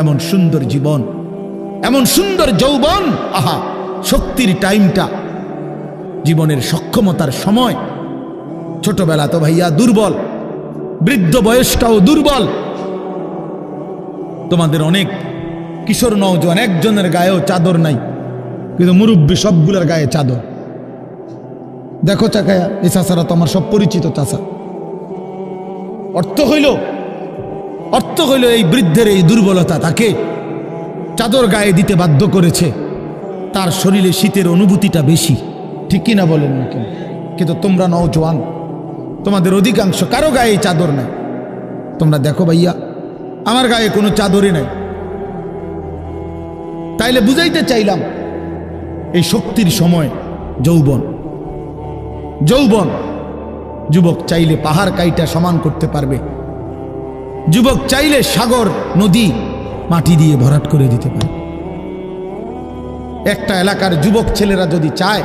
এমন সুন্দর জীবন, এমন সুন্দর যৌবন, আহা শক্তির টাইমটা, জীবনের সক্ষমতার সময়। ছোটবেলা তো ভাইয়া দুর্বল, বৃদ্ধ বয়সটাও দুর্বল। তোমাদের অনেক কিশোর নওজোয়ান একজনের গায়েও চাদর নাই, কিন্তু মুরব্বী সবগুলোর গায়ে চাদর। দেখো চাকায়া, এই চাচারা তো আমার সব পরিচিত চাচা। অর্থ হইল এই বৃদ্ধের এই দুর্বলতা তাকে চাদর গায়ে দিতে বাধ্য করেছে। তার শরীরে শীতের অনুভূতিটা বেশি, ঠিক কিনা বলেন না কেন? কিন্তু তোমরা নওজোয়ান, তোমাদের অধিকাংশ কারো গায়ে চাদর নাই। তোমরা দেখো ভাইয়া, আমার গায়ে কোনো চাদরই নাই। তাইলে বুঝাইতে চাইলাম এই শক্তির সময় যৌবন। যুবক চাইলে পাহাড় কাইটা সমান করতে পারবে, যুবক চাইলে সাগর নদী মাটি দিয়ে ভরাট করে দিতে পারে। একটা এলাকার যুবক ছেলেরা যদি চায়,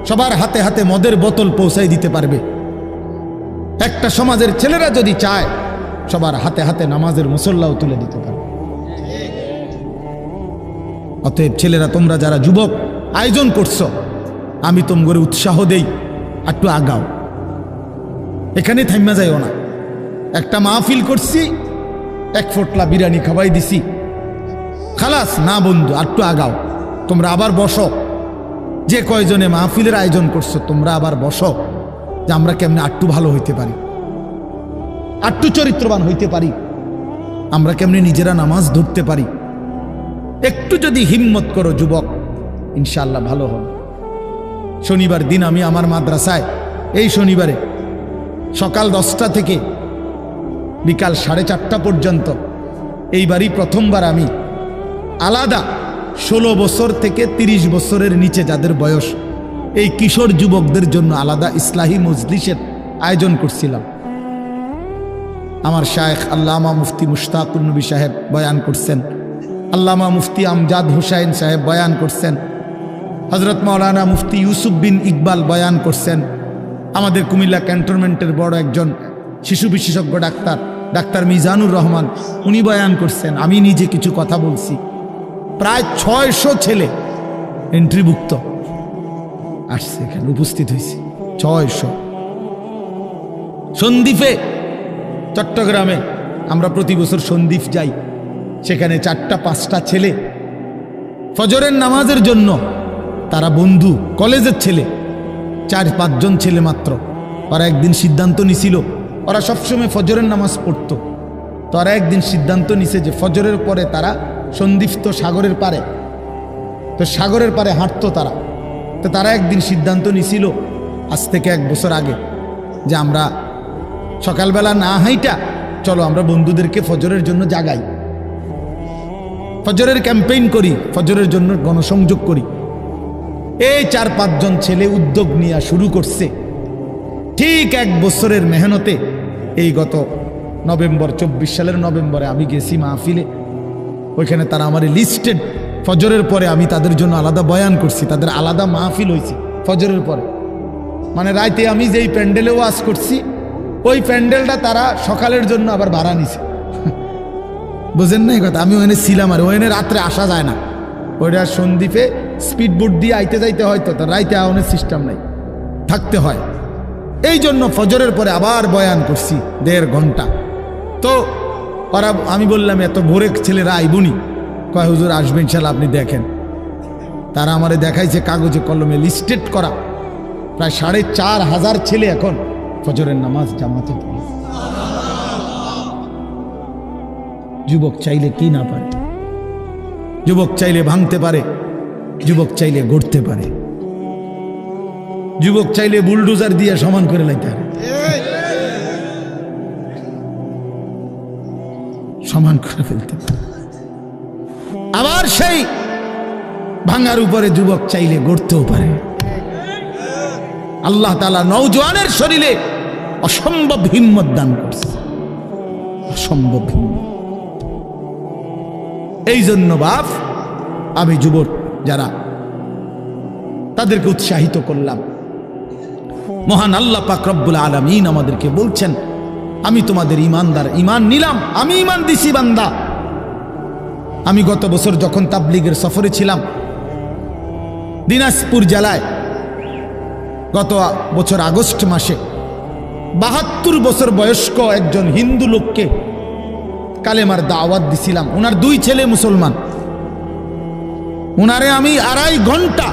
সবার হাতে হাতে মদের বোতল পৌঁছাই দিতে পারবে। একটা সমাজের ছেলেরা যদি চায়, সবার হাতে হাতে নামাজের মুসল্লাও তুলে দিতে পারবে। অতএব ছেলেরা, তোমরা যারা যুবক আয়োজন করছো, আমি তোমাদের উৎসাহ দেই, একটু আগাও, এখানে থাইমা যাইও না। একটা মাহফিল করছি, এক ফোটলা বিরিয়ানি খাওয়াই দিছি, খালাস না বন্ধু, একটু আগাও। তোমরা আবার বসো, যে কয়জনে মাহফিলের আয়োজন করছো তোমরা আবার বসো, যে আমরা কেমনে আটটু ভালো হইতে পারি, আটটু চরিত্রবান হইতে পারি, আমরা কেমনে নিজেরা নামাজ ধরতে পারি। একটু যদি হিম্মত করো যুবক, ইনশাআল্লাহ ভালো হবে। শনিবার দিন আমি আমার মাদ্রাসায়, এই শনিবারে সকাল 10টা থেকে বিকাল 4:30 পর্যন্ত, এইবারই প্রথমবার আমি আলাদা 16 বছর থেকে 30 বছরের নিচে যাদের বয়স, এই কিশোর যুবকদের জন্য আলাদা ইসলাহি মজলিসের আয়োজন করছিলাম। আমার শায়েখ আল্লামা মুফতি মুশতাকুর নবী সাহেব বয়ান করছেন, আল্লামা মুফতি আমজাদ হুসাইন সাহেব বয়ান করছেন, হজরত মাওলানা মুফতি ইউসুফ বিন ইকবাল বয়ান করছেন, আমাদের কুমিল্লা ক্যান্টনমেন্টের বড় একজন শিশু বিশেষজ্ঞ ডাক্তার মিজানুর রহমান, উনি বয়ান করছেন, আমি নিজে কিছু কথা বলছি। প্রায় 600 ছেলে এন্ট্রিভুক্ত আসছে, এখানে উপস্থিত হয়েছে 600। সন্দ্বীপে, চট্টগ্রামে আমরা প্রতি বছর সন্দ্বীপ যাই, সেখানে 4টা-5টা ছেলে ফজরের নামাজের জন্য, তারা বন্ধু কলেজের ছেলে, 4-5 জন ছেলে মাত্র। ওরা একদিন সিদ্ধান্ত নিছিল, ওরা সবসময় ফজরের নামাজ পড়তো, তো ওরা একদিন সিদ্ধান্ত নিছে যে ফজরের পরে তারা সন্দ্বীপ তো সাগরের পারে, তো সাগরের পারে হাঁটতো তারা। তো তারা একদিন সিদ্ধান্ত নিছিল আজ থেকে 1 বছর আগে, যে আমরা সকালবেলা না হাইটা চলো আমরা বন্ধুদেরকে ফজরের জন্য জাগাই, ফজরের ক্যাম্পেইন করি, ফজরের জন্য গণসংযোগ করি। এই 4-5 জন ছেলে উদ্যোগ নিয়ে শুরু করছে। ঠিক 1 বছরের মেহনতে এই গত নভেম্বর, 24 সালের নভেম্বরে আমি গেছি মাহফিলে, ওইখানে তারা আমার লিস্টেড, ফজরের পরে আমি তাদের জন্য আলাদা বয়ান করছি, তাদের আলাদা মাহফিল হয়েছে ফজরের পরে। মানে রাইতে আমি যেই প্যান্ডেলে ওয়াজ করছি, ওই প্যান্ডেলটা তারা সকালের জন্য আবার ভাড়া নিছে। বুঝেন না এই কথা? আমি ওখানে ছিলাম, আর ওখানে রাত্রে আসা যায় না, ওইটা সন্দ্বীপে স্পিড বোট দিয়ে আইতে যাইতে হয়, তো তার রাইতে আওয়ানোর সিস্টেম নাই, থাকতে হয়। এই জন্য ফজরের পরে আবার বয়ান করছি 1.5 ঘন্টা। তো ওরা, আমি বললাম এত ভোরে ছেলেরা আইবনি, কয় হুজুর আসবে ইনশাল্লাহ, আপনি দেখেন। তারা আমারে দেখাইছে কাগজে কলমে লিস্টেড করা, প্রায় 4,500 ছেলে এখন ফজরের নামাজ জামাতে পড়ে। যুবক চাইলে কি না পারে, যুবক চাইলে ভাঙতে পারে, যুবক চাইলে গড়তে পারে, যুবক চাইলে বুলডোজার দিয়ে সমান করে লাইতে পারে, সমান করে ফেলতে পারে। আবার সেই ভাঙার উপরে যুবক চাইলে গড়তেও পারে। আল্লাহ তাআলা নওজোয়ানের শরীরে অসম্ভব হিম্মত দান করছে, অসম্ভব হিম্মত। এই জন্য বাপ, আমি যুবক যারা, তাদেরকে উৎসাহিত করলাম। মহান আল্লাহ পাক রব্বুল আলামিন আমাদেরকে বলছেন, আমি তোমাদের ইমানদার, ইমান নিলাম, আমি ইমান দিছি বান্দা, আমি গত বছর যখন তাবলিগের সফরে ছিলাম দিনাজপুর জেলায়, গত বছর আগস্ট মাসে ৭২ বছর বয়স্ক একজন হিন্দু লোককে কালেমার দাওয়াত দিছিলাম। ওনার 2 ছেলে মুসলমান। ওনারে আমি 2.5 ঘন্টা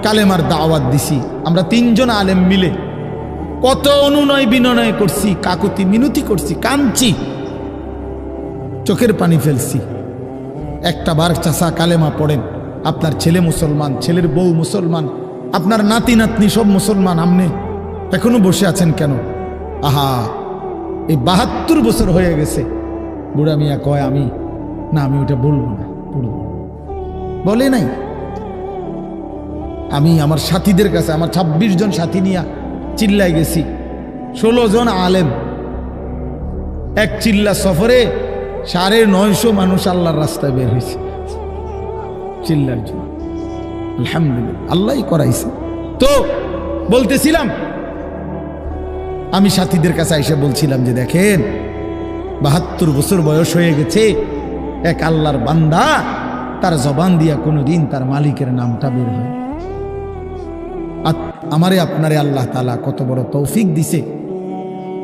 কালেমার দাওয়াত দিছি। আমরা 3 জন আলেম মিলে কত অনুনয় বিনয় করছি, কাকুতি মিনতি করছি, কাঁদছি, চোখের পানি ফেলছি। একটা বার চাচা কালেমা পড়েন, আপনার ছেলে মুসলমান, ছেলের বউ মুসলমান, আপনার নাতি নাতনি সব মুসলমান, আপনি এখনো বসে আছেন কেন? আহা, এই ৭২ বছর হয়ে গেছে। বুড়া মিয়া কয় আমি ওটা বলবো না, পড়বো বলে নাই। আমি আমার সাথীদের কাছে, আমার 26 জন সাথী নিয়ে চিল্লায় গেছি। 16 জন আলেম, এক চিল্লা সফরে 950 মানুষ আল্লাহর রাস্তায় বের হয়েছে চিল্লার জন্য। আলহামদুলিল্লাহ, আল্লাহই করাইছে। তো বলতেছিলাম, আমি সাথীদের কাছে এসে বলছিলাম যে দেখেন ৭২ বছর বয়স হয়ে গেছে, এক আল্লাহর বান্দা, তার জবান দিয়া কোনোদিন তার মালিকের নামটা বের হয়। আমারে আপনারে আল্লাহ তাআলা কত বড় তৌফিক দিছে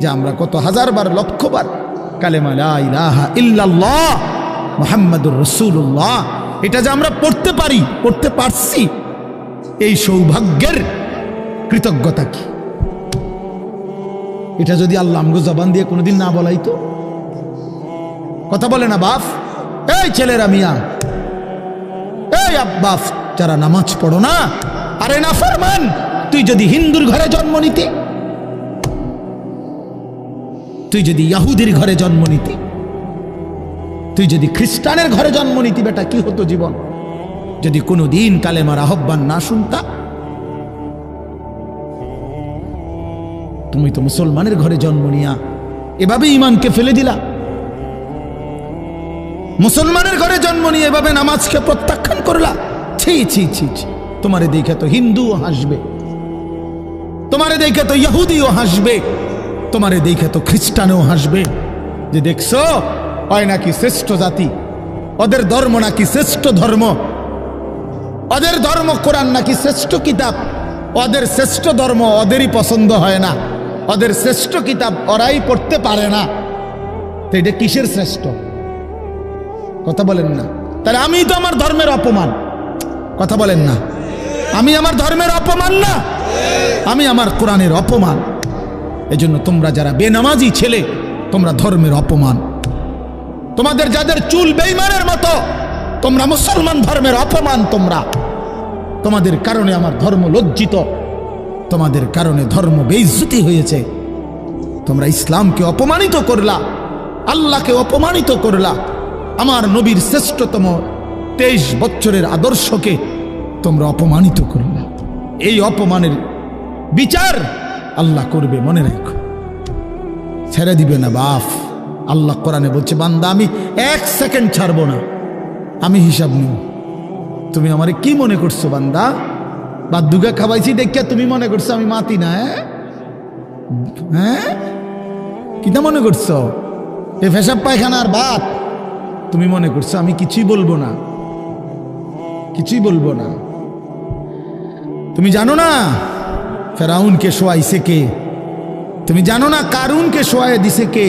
যে আমরা কত হাজারবার, লক্ষবার কালেমা লা ইলাহা ইল্লাল্লাহ মুহাম্মাদুর রাসূলুল্লাহ এটা যে আমরা পড়তে পারি, পড়তে পারছি, এই সৌভাগ্যের কৃতজ্ঞতা কি? এটা যদি আল্লাহ আমগো জবান দিয়ে কোনোদিন না বলাইতো। কথা বলে না বাপ, এই ছেলেরা মিয়া, এই আব্বাস যারা নামাজ পড়ো না, আরে না ফরমান, তুই যদি হিন্দুর ঘরে জন্ম নিতে, তুই যদি ইহুদির ঘরে জন্ম নিতে, তুই যদি খ্রিস্টানের ঘরে জন্ম নিতি, বেটা কি হতো জীবন যদি কোনোদিন কালেমার আহ্বান না শুনতা? তুমি তো মুসলমানের ঘরে জন্ম নিয়া এভাবে ইমানকে ফেলে দিলা। মুসলমানের ঘরে জন্ম নিয়ে এভাবে নামাজকে প্রত্যাখ্যান করলা। ছি ছি ছি ছি, তোমারে দেখে তো হিন্দুও হাসবে, তোমারে দেখে তো ইহুদিও হাসবে, তোমারে দেখে তো খ্রিস্টানও হাসবে, যে দেখছো হয় নাকি শ্রেষ্ঠ জাতি, ওদের ধর্ম নাকি শ্রেষ্ঠ ধর্ম, ওদের ধর্ম কোরআন নাকি শ্রেষ্ঠ কিতাব, ওদের শ্রেষ্ঠ ধর্ম ওদেরই পছন্দ হয় না, ওদের শ্রেষ্ঠ কিতাব ওরাই পড়তে পারে না। তো এটা কিসের শ্রেষ্ঠ? কথা বলেন না। তাহলে আমি তো আমার ধর্মের অপমান। কথা বলেন না, আমি আমার ধর্মের অপমান না, আমি আমার কোরআনের অপমান। এজন্য তোমরা যারা বেনামাজি ছেলে, তোমরা ধর্মের অপমান। তোমাদের যাদের চুল বেঈমানের মতো, তোমরা মুসলমান ধর্মের অপমান। তোমাদের কারণে আমার ধর্ম লজ্জিত, তোমাদের কারণে ধর্ম বেইজ্জতি হয়েছে। তোমরা ইসলামকে অপমানিত করলা, আল্লাহকে অপমানিত করলা, আমার নবীর শ্রেষ্ঠতম 23 বছরের আদর্শকে তোমরা অপমানিত করলা। এই অপমানের বিচার আল্লাহ করবে, মনে রাখো, ছেড়ে দিবে না বাপ। আল্লাহ কোরআনে বলছে, বান্দা আমি 1 সেকেন্ড ছাড়বো না, আমি হিসাব নিব। তুমি আমারে কি মনে করছো বান্দা? বাদুগা খাওয়াইছি দেখিয়া তুমি মনে করছো আমি মাতি না? হ্যাঁ, কিটা মনে করছো? এ পেশাব পায়খানার ভাত তুমি মনে করছো আমি কিছুই বলবো না, কিছুই বলবো না। তুমি জানো না ফেরাউনকে শোয়াইছে কে? তুমি জানো না কারুনকে শোয়াই দিছে কে?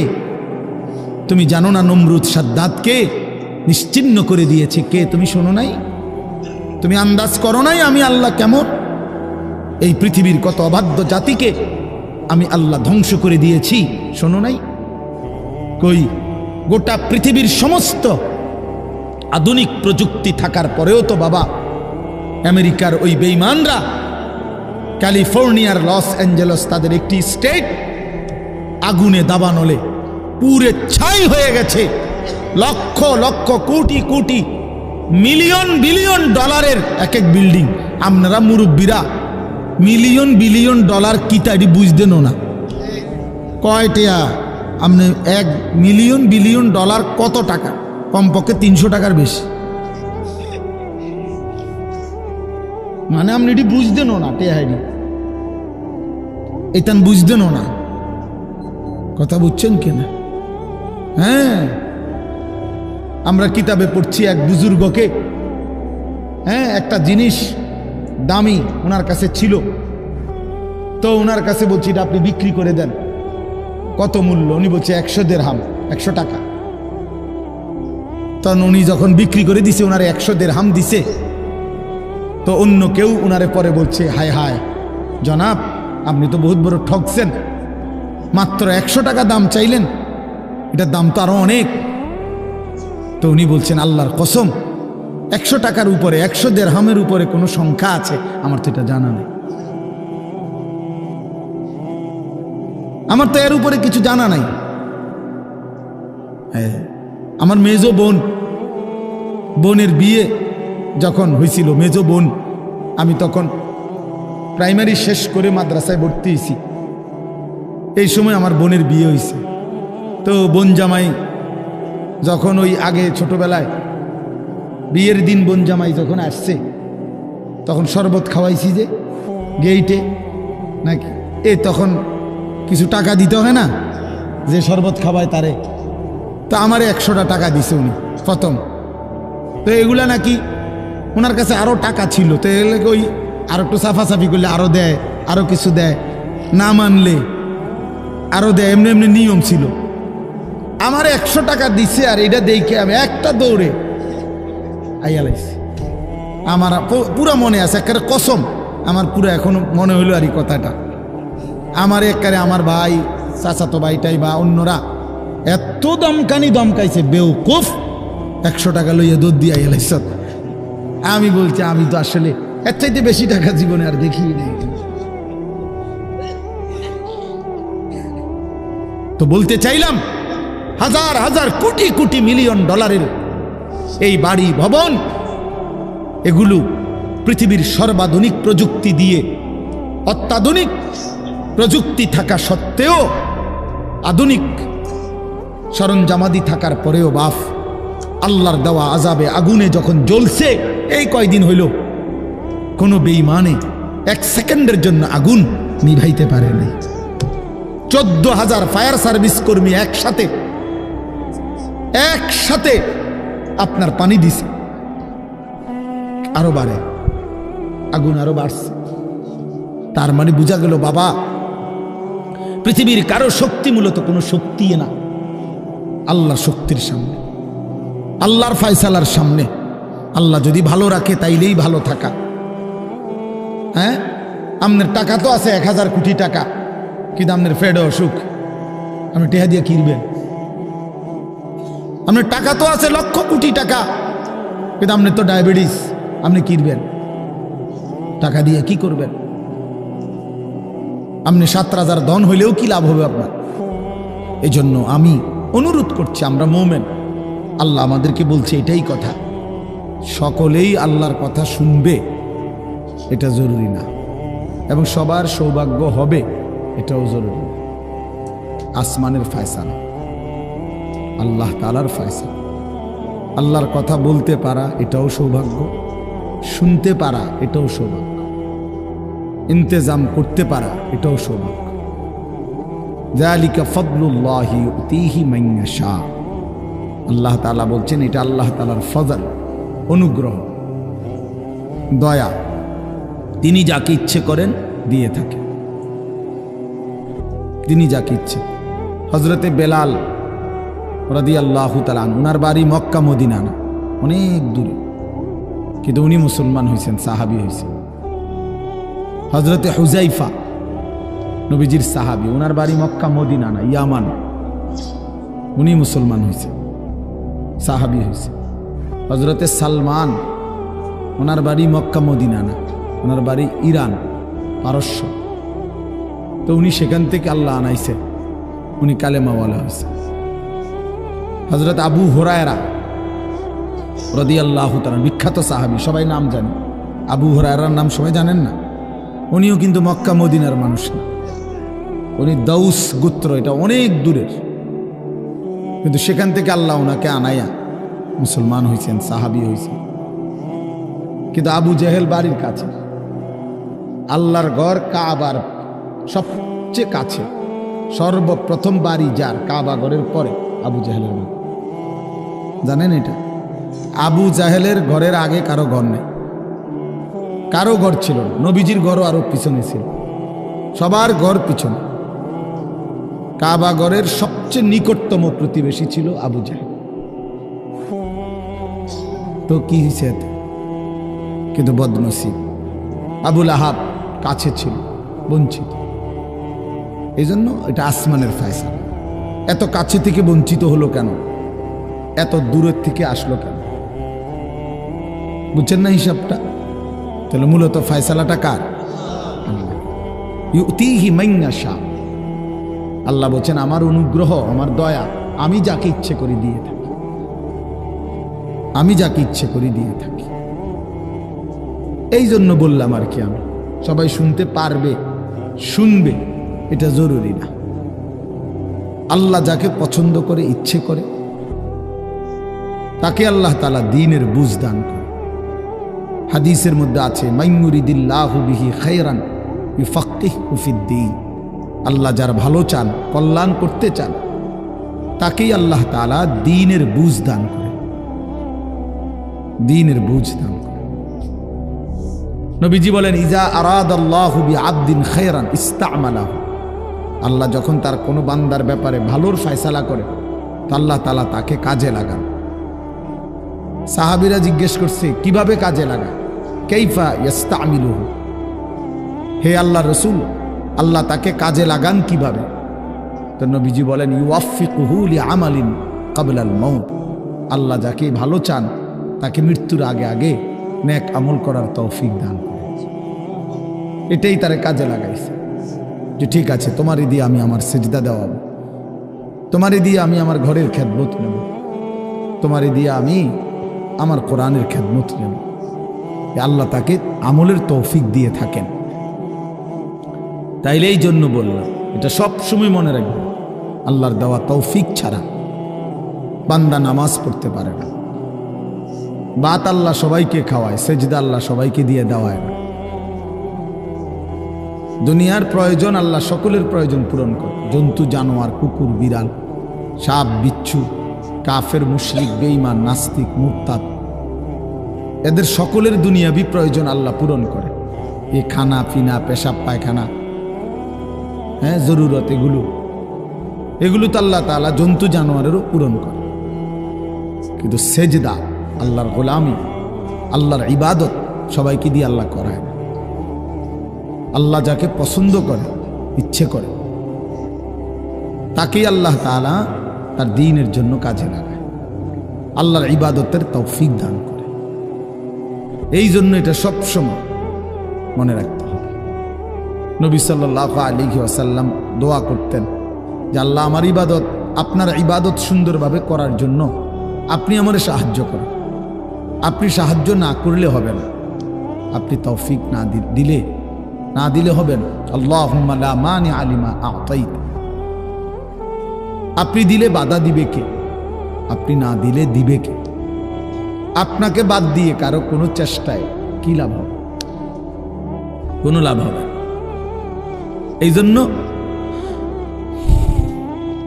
তুমি জানো না নমরুদ সাদ্দাতকে নিশ্চিহ্ন করে দিয়েছে কে? তুমি শোনো নাই? তুমি আন্দাজ করো নাই আমি আল্লাহ কেমন? এই পৃথিবীর কত অবাধ্য জাতিকে আমি আল্লাহ ধ্বংস করে দিয়েছি, শোনো নাই? কই, গোটা পৃথিবীর সমস্ত আধুনিক প্রযুক্তি থাকার পরেও তো বাবা আমেরিকার ওই বেঈমানরা, ক্যালিফোর্নিয়ার লস অ্যাঞ্জেলস তাদের একটি স্টেট আগুনে দাবানলে পুরে ছাই হয়ে গেছে। লক্ষ লক্ষ কোটি কোটি মিলিয়ন বিলিয়ন ডলারের এক এক বিল্ডিং। আপনারা মুরব্বীরা মিলিয়ন বিলিয়ন ডলার কি তাই বুঝতেন না? কয়টা আপনি 1 মিলিয়ন বিলিয়ন ডলার কত টাকা? কমপক্ষে 300 টাকার বেশি। মানে আপনি এটি বুঝতেন না, টেহাইডি এটান বুঝতেন না। কথা বুঝছেন কিনা? হ্যাঁ, আমরা কিতাবে পড়ছি এক বুজুর্গকে, হ্যাঁ, একটা জিনিস দামি ওনার কাছে ছিল, তো ওনার কাছে বলছি এটা আপনি বিক্রি করে দেন। কত মূল্য? উনি বলছে 100 দিরহাম, 100 টাকা। তখন উনি যখন বিক্রি করে দিছে, ওনারে 100 দিরহাম দিছে, তো অন্য কেউ ওনারে পরে বলছে, হায় হায় জনাব, আপনি তো বহুত বড় ঠকছেন, মাত্র 100 টাকা দাম চাইলেন, এটার দাম তো আরো অনেক। তো উনি বলছেন, আল্লাহর কসম, 100 টাকার উপরে, 100 দিরহামের উপরে কোনো সংখ্যা আছে? আমার তো এটা জানা নেই, আমার তো এর উপরে কিছু জানা নাই। হ্যাঁ, আমার মেজো বোনের বিয়ে যখন হয়েছিল, মেজো বোন, আমি তখন প্রাইমারি শেষ করে মাদ্রাসায় ভর্তি হয়েছি, এই সময় আমার বোনের বিয়ে হয়েছে। তো বোন জামাই যখন ওই আগে ছোটবেলায় বিয়ের দিন বোন জামাই যখন আসছে, তখন শরবত খাওয়াইছি যে গেইটে নাকি, তখন কিছু টাকা দিতে হয় না, যে শরবত খাওয়ায় তারে। তো আমারে 100টা টাকা দিছে উনি প্রথম। তো এগুলা নাকি ওনার কাছে আরো টাকা ছিল, তো এগুলোকে ওই আরো একটু সাফাসাফি করলে আরো দেয়, আরো কিছু দেয়, না মানলে আরো দেয়, এমনি এমনি নিয়ম ছিল। আমার 100 টাকা দিছে, আর এটা দেখে আমি একটা দৌড়ে আইয়ালাইছি। আমার পুরা মনে আছে, একেবারে কসম, আমার পুরো এখনো মনে হইলো আর এই কথাটা। আমার একেবারে আমার ভাই, চাচাতো ভাইটাই বা অন্যরা এত দমকাইছে, বেউকুফ, 100 টাকা লইয়া দুধ দিয়ে আইয়ালাইছ। আমি বলছি, আমি তো আসলে এর চাইতে বেশি টাকা জীবনে আর দেখি নেই। তো বলতে চাইলাম, হাজার হাজার কোটি কোটি মিলিয়ন ডলারের এই বাড়ি ভবন, এগুলো পৃথিবীর সর্বাধুনিক প্রযুক্তি দিয়ে, অত্যাধুনিক প্রযুক্তি থাকা সত্ত্বেও, আধুনিক সরঞ্জামাদি থাকার পরেও বাফ আল্লাহর দেওয়া আযাবে আগুনে যখন জ্বলছে, এই কয়দিন হইল, কোনো বেঈমানে 1 সেকেন্ডের জন্য আগুন নিভাইতে পারে নাই। 14,000 ফায়ার সার্ভিস কর্মী একসাথে আপনার পানি দিছে, আরো বাড়ে, আগুন আরো বাড়ছে। তার মানে বোঝা গেল, বাবা, পৃথিবীর কারো শক্তি মূলত কোনো শক্তি না, আল্লাহর শক্তির সামনে, আল্লাহর ফায়সালার সামনে। আল্লাহ যদি ভালো রাখে তাইলেই ভালো থাকা। হ্যাঁ, আপনার টাকা তো আছে 1000 কোটি টাকা, কিন্তু আপনার ফেডে অসুখ, আপনি টেহা দিয়ে কিনবেন। আপনার টাকা তো আছে লক্ষ কোটি টাকা, কিন্তু আপনার তো ডায়াবেটিস, আপনি কিনবেন টাকা দিয়ে, কি করবেন? আপনি 7 রাজার ধন হইলেও কি লাভ হবে আপনার? এই জন্য আমি অনুরোধ করছি, আমরা মুমিন, আল্লাহ আমাদেরকে বলছে এটাই কথা, সকলেই আল্লাহর কথা শুনবে এটা জরুরি না, এবং সবার সৌভাগ্য হবে এটাও জরুরি না। আসমানের ফয়সালা, আল্লাহ তাআলার ফয়সালা। আল্লাহর কথা বলতে পারা এটাও সৌভাগ্য, শুনতে পারা এটাও সৌভাগ্য, ইন্তেজাম করতে পারা এটাও সৌভাগ্য। যালিকা ফাদলুল্লাহি ইউতিহি মান ইয়াশা। আল্লাহ তাআলা বলছেন, এটা আল্লাহ তাআলার ফজল, অনুগ্রহ, দয়া, তিনি যাকে ইচ্ছে করেন দিয়ে থাকেন, তিনি যাকে ইচ্ছে। হযরতে বেলাল রাদিয়াল্লাহু তাআলা আনহু, ওনার বাড়ি মক্কা মদিনা না, অনেক দূরে, কিন্তু উনি মুসলমান হয়েছেন, সাহাবী হয়েছেন। হযরতে হুযাইফা, নবীজির সাহাবী, ওনার বাড়ি মক্কা মদিনা না, ইয়ামান, উনি মুসলমান হয়েছে, সাহাবী হয়েছে। হযরতে সালমান, ওনার বাড়ি মক্কা মদিনা না, ওনার বাড়ি ইরান, পারস্য, তো উনি সেখান থেকে আল্লাহ আনাইছে, উনি কালেমাওয়ালা হয়েছে। হযরত আবু হুরায়রা রাদিয়াল্লাহু তাআলা, বিখ্যাত সাহাবী, সবাই নাম জানে, আবু হুরায়রার নাম সবাই জানেন না? উনিও কিন্তু মক্কা মদিনার মানুষ না, উনি দাউস গোত্র, এটা অনেক দূরের, কিন্তু সেখান থেকে আল্লাহ ওনাকে আনাইয়া মুসলমান হয়েছেন, সাহাবী হয়েছেন। কিন্তু আবু জেহেল বাড়ির কাছে, আল্লাহর ঘর কাবার সবচেয়ে কাছে, সর্বপ্রথম বাড়ি যার কাবা ঘরের পরে আবু জেহেলের বাড়ি। জানেন এটা? আবু জাহেলের ঘরের আগে কারো ঘর নেই, কারো ঘর ছিল না। নবীজির ঘরও আরো পিছনে ছিল, সবার ঘর পিছনে। কাবা ঘরের সবচেয়ে নিকটতম প্রতিবেশী ছিল আবু জাহেল। তো কি হয়েছে এতে? কিন্তু বদনসিব, আবুল আহাব কাছে ছিল, বঞ্চিত। এই জন্য এটা আসমানের ফয়সালা। এত কাছে থেকে বঞ্চিত হলো কেন? এত দূরের থেকে আসলো কেন? বুঝছেন না হিসাবটা? তাহলে মূলত ফয়সালাটা কার? ইউতিহি মান ইয়াশা। আল্লাহ বলছেন আমার অনুগ্রহ, আমার দয়া আমি যাকে ইচ্ছে করে দিয়ে থাকি, আমি যাকে ইচ্ছে করে দিয়ে থাকি। এই জন্য বললাম আর কি, আমি সবাই শুনতে পারবে, শুনবে এটা জরুরি না। আল্লাহ যাকে পছন্দ করে, ইচ্ছে করে, তাকে আল্লাহ তাআলা দ্বীনের বুঝ দান করে। হাদিসের মধ্যে আছে মাইয়ুরিদিল্লাহু বিহি খায়রান ইউফাক্কিহু ফিদ্দীন। আল্লাহ যার ভালো চান, কল্যাণ করতে চান, তাকেই আল্লাহ তাআলা দ্বীনের বুঝ দান করে, দ্বীনের বুঝ দান করে। নবীজি বলেন ইজা আরাদাল্লাহু বিআবদিন খায়রান ইস্তা'মালাহু। আল্লাহ যখন তার কোনো বান্দার ব্যাপারে ভালোর ফয়সালা করে, তো আল্লাহ তাআলা তাকে কাজে লাগান। সাহাবীরা জিজ্ঞেস করছে কিভাবে কাজে লাগায়? কাইফা ইস্তা'মিলুহু, হে আল্লাহর রাসূল আল্লাহ তাকে কাজে লাগান কিভাবে? তো নবীজি বলেন ইউওয়াফিকুহু লিআমালিন ক্বাবলাল মাউত। আল্লাহ যাকে ভালো চান তাকে মৃত্যুর আগে আগে নেক আমল করার তৌফিক দান করেন। এটাই তারে কাজে লাগাইছে যে ঠিক আছে তোমারই দিয়ে আমি আমার সিজদা দেওয়াবো, তোমারই দিয়ে আমি আমার ঘরের খেদমত নেব, তোমারই দিয়ে আমি আমার কোরআনের খেদমত নেব। আল্লাহ তাকে আমলের তৌফিক দিয়ে থাকেন। তাইলে এই জন্য বললাম, এটা সব সময় মনে রাখবে, আল্লাহর দেওয়া তৌফিক ছাড়া বান্দা নামাজ পড়তে পারে না। বাত আল্লাহ সবাইকে খাওয়ায়, সেজদা আল্লাহ সবাইকে দিয়ে দেওয়ায় না। দুনিয়ার প্রয়োজন আল্লাহ সকলের প্রয়োজন পূরণ করে। জন্তু জানোয়ার, কুকুর বিড়াল, সাপ বিচ্ছু, কাফের মুশরিক বেঈমান নাস্তিক মুরতাদ, এদের সকলের দুনিয়াবি প্রয়োজন আল্লাহ পূরণ করে। এই খানা পিনা, পেশাব পায়খানা, হ্যাঁ জরুরত, এগুলো তো আল্লাহ তাআলা জন্তু জানোয়ারেরও পূরণ করে। কিন্তু সেজদা, আল্লাহর গোলামি, আল্লাহর ইবাদত সবাইকে দিয়ে আল্লাহ করায় না। আল্লাহ যাকে পছন্দ করে, ইচ্ছে করে, তাকেই আল্লাহ তাআলা তার দ্বীনের জন্য কাজে লাগায়, আল্লাহর ইবাদতের তৌফিক দান করে। এই জন্য এটা সবসময় মনে রাখতে হবে। নবী সাল্লাল্লাহু আলাইহি ওয়াসাল্লাম দোয়া করতেন যে আল্লাহ আমার ইবাদত, আপনার ইবাদত সুন্দরভাবে করার জন্য আপনি আমারে সাহায্য করেন। আপনি সাহায্য না করলে হবে না, আপনি তৌফিক না দিলে হবে না। আল্লাহুম্মা লা মানিআ লিমা আ'তাইত। আপনি দিলে বাধা দিবে কে? আপনি না দিলে দিবে কে? আপনাকে বাদ দিয়ে কারো কোনো চেষ্টায় কি লাভ হবে? কোনো লাভ হবে। এই জন্য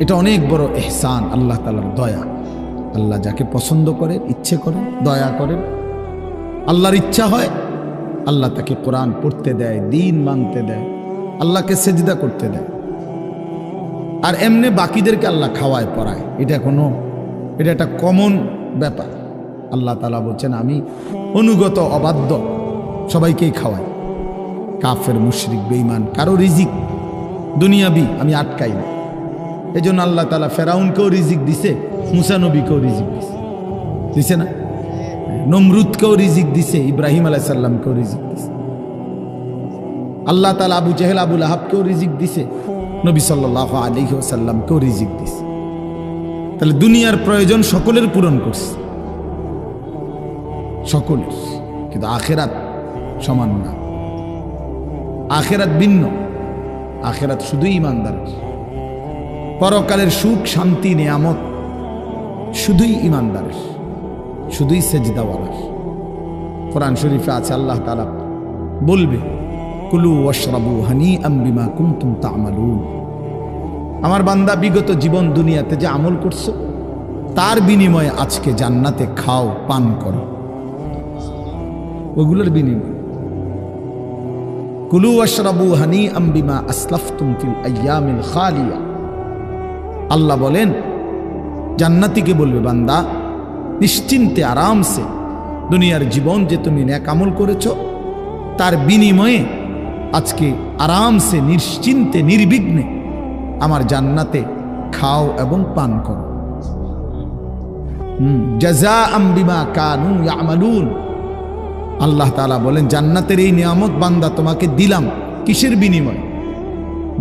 এটা অনেক বড় ইহসান, আল্লাহ তাআলার দয়া। আল্লাহ যাকে পছন্দ করে, ইচ্ছে করে, দয়া করেন, আল্লাহর ইচ্ছা হয় আল্লাহ তাকে কোরআন পড়তে দেয়, দ্বীন মানতে দেয়, আল্লাহকে সেজদা করতে দেয়। আর এমনি বাকিদেরকে আল্লাহ খাওয়ায় পড়ায়, এটা একটা কমন ব্যাপার। আল্লাহ তাআলা বলছেন আমি অনুগত অবাধ্য সবাইকেই খাওয়াই। কাফের মুশরিক বেঈমান কারো রিজিক দুনিয়াবি আমি আটকাই না। এই জন্য আল্লাহ তাআলা ফেরাউনকেও রিজিক দিছে, মুসা নবীকেও রিজিক দিছে না? নমরুদকেও রিজিক দিছে, ইব্রাহিম আলাইহিস সালামকেও রিজিক দিছে। আল্লাহ তাআলা আবু জেহেল আবুল আহাবকেও রিজিক দিছে, নবী সাল্লাল্লাহু আলাইহি ওয়াসাল্লামকেও রিজিক দিছে। তাহলে দুনিয়ার প্রয়োজন সকলের পূরণ করছে, সকলের। কিন্তু আখিরাত সমান না, আখিরাত ভিন্ন। আখিরাত শুধুই ইমানদারের। পরকালের সুখ শান্তি নিয়ামত শুধুই ইমানদারের, শুধুই সেজদাওয়ালার। কোরআন শরীফে আছে আল্লাহ তাআলা বলবে কুলু ওয়াশরাবু হানিআম বিমা কুনতুম তা'মালুন। আমার বান্দা বিগত জীবন দুনিয়াতে যে আমল করছো তার বিনিময়ে আজকে জান্নাতে খাও, পান করো, ওগুলোর বিনিময়। কুলু ওয়াশরাবু হানিআম বিমা আসলাফতুম ফিল আইয়ামিল খালিয়া। আল্লাহ বলেন, জান্নাতীকে বলবে, বান্দা নিশ্চিন্তে আরামসে দুনিয়ার জীবন যে তুমি নেক আমল করেছো তার বিনিময়ে আজকে আরামসে নিশ্চিন্তে নির্বিঘ্নে আমার জান্নাতে খাও এবং পান করো। জাযাআম বিমা কানু ইয়ামালুন। আল্লাহ তাআলা বলেন, জান্নাতের এই নিয়ামত বান্দা তোমাকে দিলাম কিসের বিনিময়?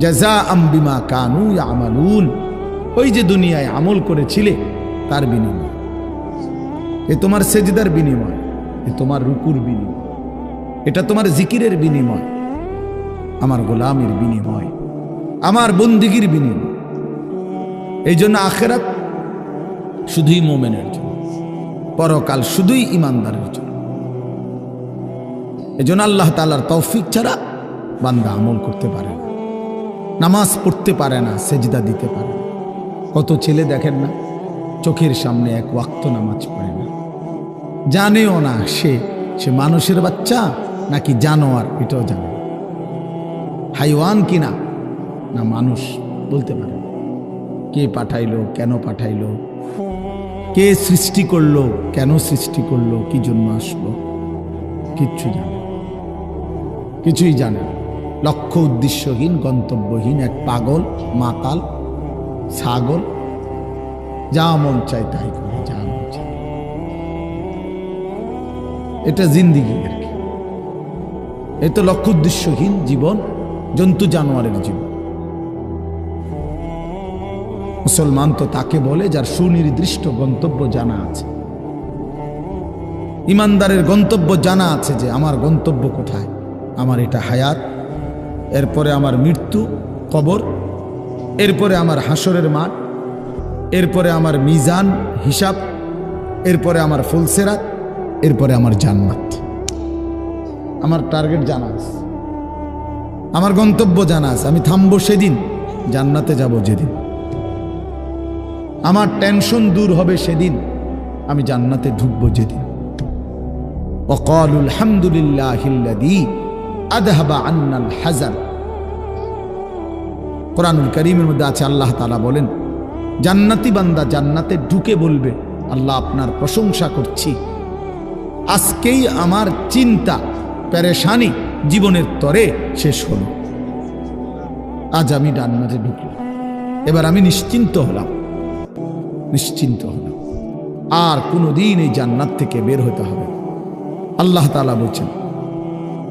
জাযাআম বিমা কানু ইয়ামালুন, ওই যে দুনিয়ায় আমল করেছিলে তার বিনিময়। এ তোমার সেজদার বিনিময়, এ তোমার রুকুর বিনিময়, এটা তোমার জিকিরের বিনিময়, আমার গোলামের বিনিময়, আমার বন্দিগির বিনিময়। এই জন্য আখিরাত শুধুই মুমিনের জন্য, পরকাল শুধুই ঈমানদারের জন্য। এই জন্য আল্লাহ তাআলার তৌফিক ছাড়া বান্দা আমল করতে পারে না, নামাজ পড়তে পারে না, সেজদা দিতে পারে না। কত ছেলে দেখেন না, চোখের সামনে এক ওয়াক্ত নামাজ পড়ে না, জানেও না সে মানুষের বাচ্চা নাকি জানোয়ার, এটাও জানে না। হাইওয়ান কিনা না মানুষ বলতে পারে না। কে পাঠাইলো, কেন পাঠাইলো, কে সৃষ্টি করলো, কেন সৃষ্টি করলো, কি জন্য আসলো, কিচ্ছু জানে না, কিছুই জানে না। লক্ষ্য উদ্দেশ্যহীন, গন্তব্যহীন এক পাগল, মাতাল, ছাগল, যা মন চায় তাই করে, যা মন চায়। এটা জিন্দিগি আর কি। এ তো লক্ষ্য উদ্দেশ্যহীন জীবন, জন্তু জানোয়ারের জীবন। মুসলমান তো তাকে বলে যার সুনির্দিষ্ট গন্তব্য জানা আছে। ইমানদারের গন্তব্য জানা আছে যে আমার গন্তব্য কোথায়, আমার এটা হায়াত, এরপরে আমার মৃত্যু, কবর, এরপরে আমার হাসরের মাঠ, এরপরে আমার মিজান হিসাব, এরপরে আমার ফুলসেরাত, এরপরে আমার জান্নাত। আমার টার্গেট জানা আছে, আমার গন্তব্য জানা আছে। আমি থামবো সেদিন, জান্নাতে যাব যেদিন। আমার টেনশন দূর হবে সেদিন, আমি জান্নাতে ঢুকবো যেদিন। ওয়াকালুল হামদুলিল্লাহিল্লাযী আযহাবা আন্নাল হাযান। কোরআনুল কারীমের মধ্যে আছে, আল্লাহ তাআলা বলেন, জান্নাতি বান্দা জান্নাতে ঢুকে বলবে, আল্লাহ আপনার প্রশংসা করছি, আজকেই আমার চিন্তা পেরেশানি জীবনের তরে শেষ হলো। আজ আমি জান্নাতে ঢুকলাম, এবার আমি নিশ্চিন্ত হলাম, নিশ্চিন্ত হলাম, আর কোনোদিন এই জান্নাত থেকে বের হতে হবে না। আল্লাহ তাআলা বলছেন,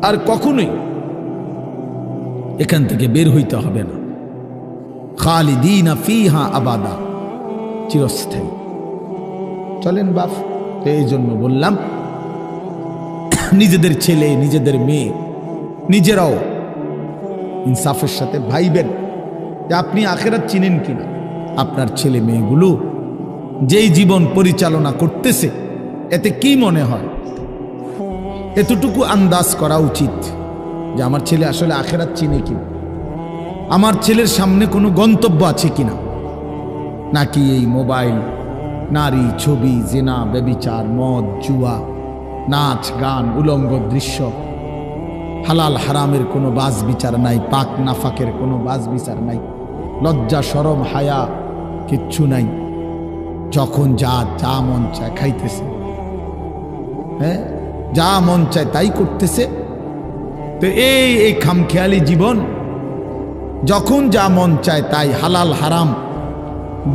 আর কখনোই এখান থেকে বের হইতে হবে না। খালিদিনা ফিহা আবাদা, চিরস্থায়ী। চলেন বাপ, এই জন্য বললাম নিজেদের ছেলে, নিজেদের মেয়ে, নিজেরাও ইনসাফের সাথে ভাইবেন যে আপনি আখিরাত চিনেন কিনা। আপনার ছেলে মেয়েগুলো যেই জীবন পরিচালনা করতেছে, এতে কি মনে হয়, এতটুকু আন্দাজ করা উচিত যে আমার ছেলে আসলে আখিরাত চিনে কিনা, আমার ছেলের সামনে কোনো গন্তব্য আছে কিনা, নাকি এই মোবাইল, নারী, ছবি, জিনা, ব্যভিচার, মদ, জুয়া, নাচ, গান, উলঙ্গ দৃশ্য, হালাল হারামের কোনো বাজ বিচার নাই, পাক নাফাকের কোনো বাজ বিচার নাই, লজ্জা শরম হায়া কিচ্ছু নাই। যখন যা মন চায় খাইতেছে, হ্যাঁ, যা মন চায় তাই করতেছে। তো এই খামখেয়ালি জীবন, যখন যা মন চায় তাই, হালাল হারাম,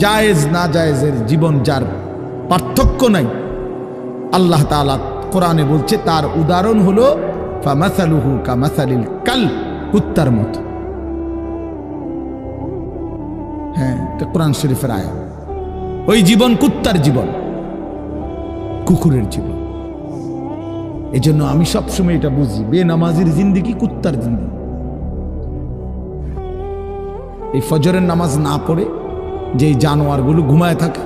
জায়েজ না জায়েজের জীবন, যার পার্থক্য নাই, আল্লাহ তাআলা কোরআনে বলছে তার উদাহরণ হলো ফামাসালুহু কামাসালিল কাল, কুত্তার মতো। হ্যাঁ, এটা কোরআন শরীফের আয়াত। ওই জীবন কুত্তার জীবন, কুকুরের জীবন। এই জন্য আমি সবসময় এটা বুঝি, বেনামাজির জিন্দেগি কুত্তার জিন্দেগি। এই ফজরের নামাজ না পড়ে যে জানোয়ারগুলো ঘুমায় থাকে,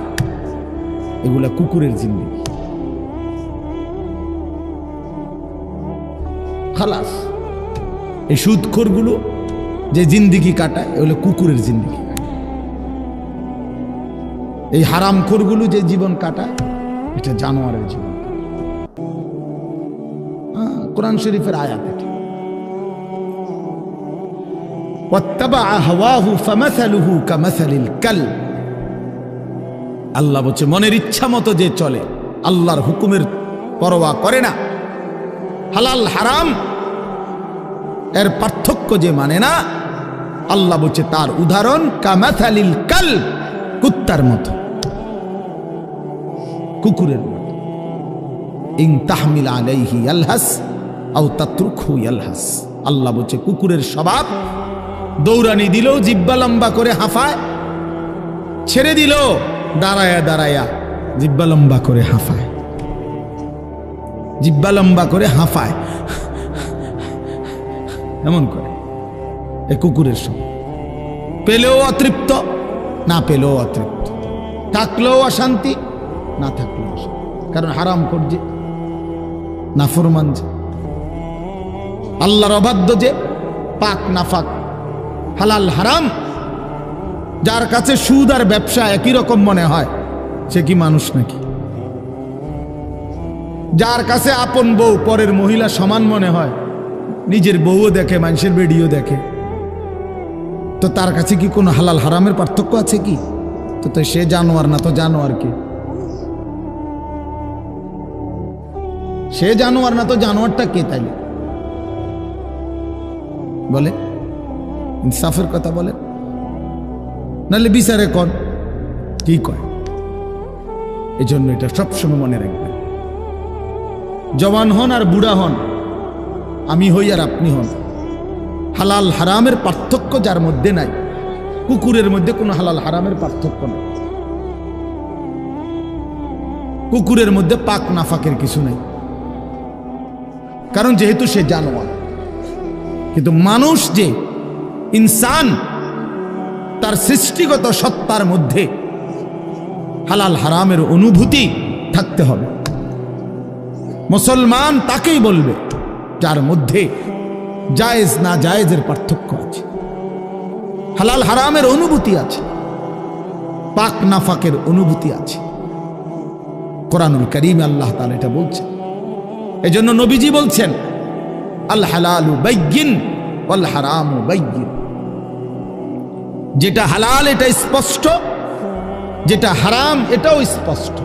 এগুলা কুকুরের জিন্দেগি। খালাস। এই সুদখোরগুলো যে জিন্দেগি কাটায়, এগুলো কুকুরের জিন্দেগি। এই হারামখোরগুলো যে জীবন কাটায় এটা জানোয়ারের জীবন। কোরআন শরীফের আয়াত এটা। ওয়াত্তাবাআ হাওয়াহু ফামাসালুহু কামাসালিল কালব। আল্লাহ বলছে মনের ইচ্ছা মতো যে চলে, আল্লাহর হুকুমের পরোয়া করে না, হালাল হারাম এর পার্থক্য যে মানে না, আল্লাহ বলছে তার উদাহরণ কামাসালিল কালব, কুত্তার মতো, কুকুরের মতো। ইন তাহমিল আলাইহি ইয়ালহাস আও তাতরুকহু ইয়ালহাস। আল্লাহ বলছে কুকুরের স্বভাব, দৌড়ানি দিল জিব্বা লম্বা করে হাঁফায়, ছেড়ে দিল দাঁড়ায়া দাঁড়ায়া জিব্বা লম্বা করে হাঁফায়, জিব্বা লম্বা করে হাঁফায়, এমন করে। এ কুকুরের স্বভাব। পেলেও অতৃপ্ত, না পেলেও অতৃপ্ত, থাকলেও অশান্তি, না থাকলেও অশান্তি। কারণ হারাম করছে, নাফরমান যে, আল্লাহর অবাধ্য যে, পাক নাফাক, হালাল হারাম, যার কাছে সুদ আর ব্যবসা একই রকম মনে হয় সে কি মানুষ নাকি? যার কাছে আপন বউ পরের মহিলা সমান মনে হয়, নিজের বউও দেখে মানুষের ভিডিও দেখে, তো তার কাছে কি কোনো হালাল হারামের পার্থক্য আছে কি? তো সে জানোয়ার না তো জানোয়ার কে? সে জানোয়ার না তো জানোয়ারটা কে? তাইলে বলে ইনসাফের কথা বলে, নাহলে বিচারে কর কি কয়। এই জন্য এটা সবসময় মনে রাখবেন, জওয়ান হন আর বুড়া হন, আমি হই আর আপনি হন, হালাল হারামের পার্থক্য যার মধ্যে নাই, কুকুরের মধ্যে কোনো হালাল হারামের পার্থক্য নেই, কুকুরের মধ্যে পাক নাফাকের কিছু নেই, কারণ যেহেতু সে জানোয়ার। কিন্তু মানুষ যে ইনসান, তার সৃষ্টিগত সত্তার মধ্যে হালাল হারামের অনুভূতি থাকতে হবে। মুসলমান তাকেই বলবে যার মধ্যে জায়েজ না জায়েজের পার্থক্য আছে, হালাল হারামের অনুভূতি আছে, পাক নাফাকের অনুভূতি আছে। কোরআনুল কারীমে আল্লাহ তাআলা এটা বলছেন। এজন্য নবীজি বলছেন আল হালালু বাইয়িন ওয়াল হারামু বাইয়িন। যেটা হালাল এটা স্পষ্ট, যেটা হারাম এটাও স্পষ্ট।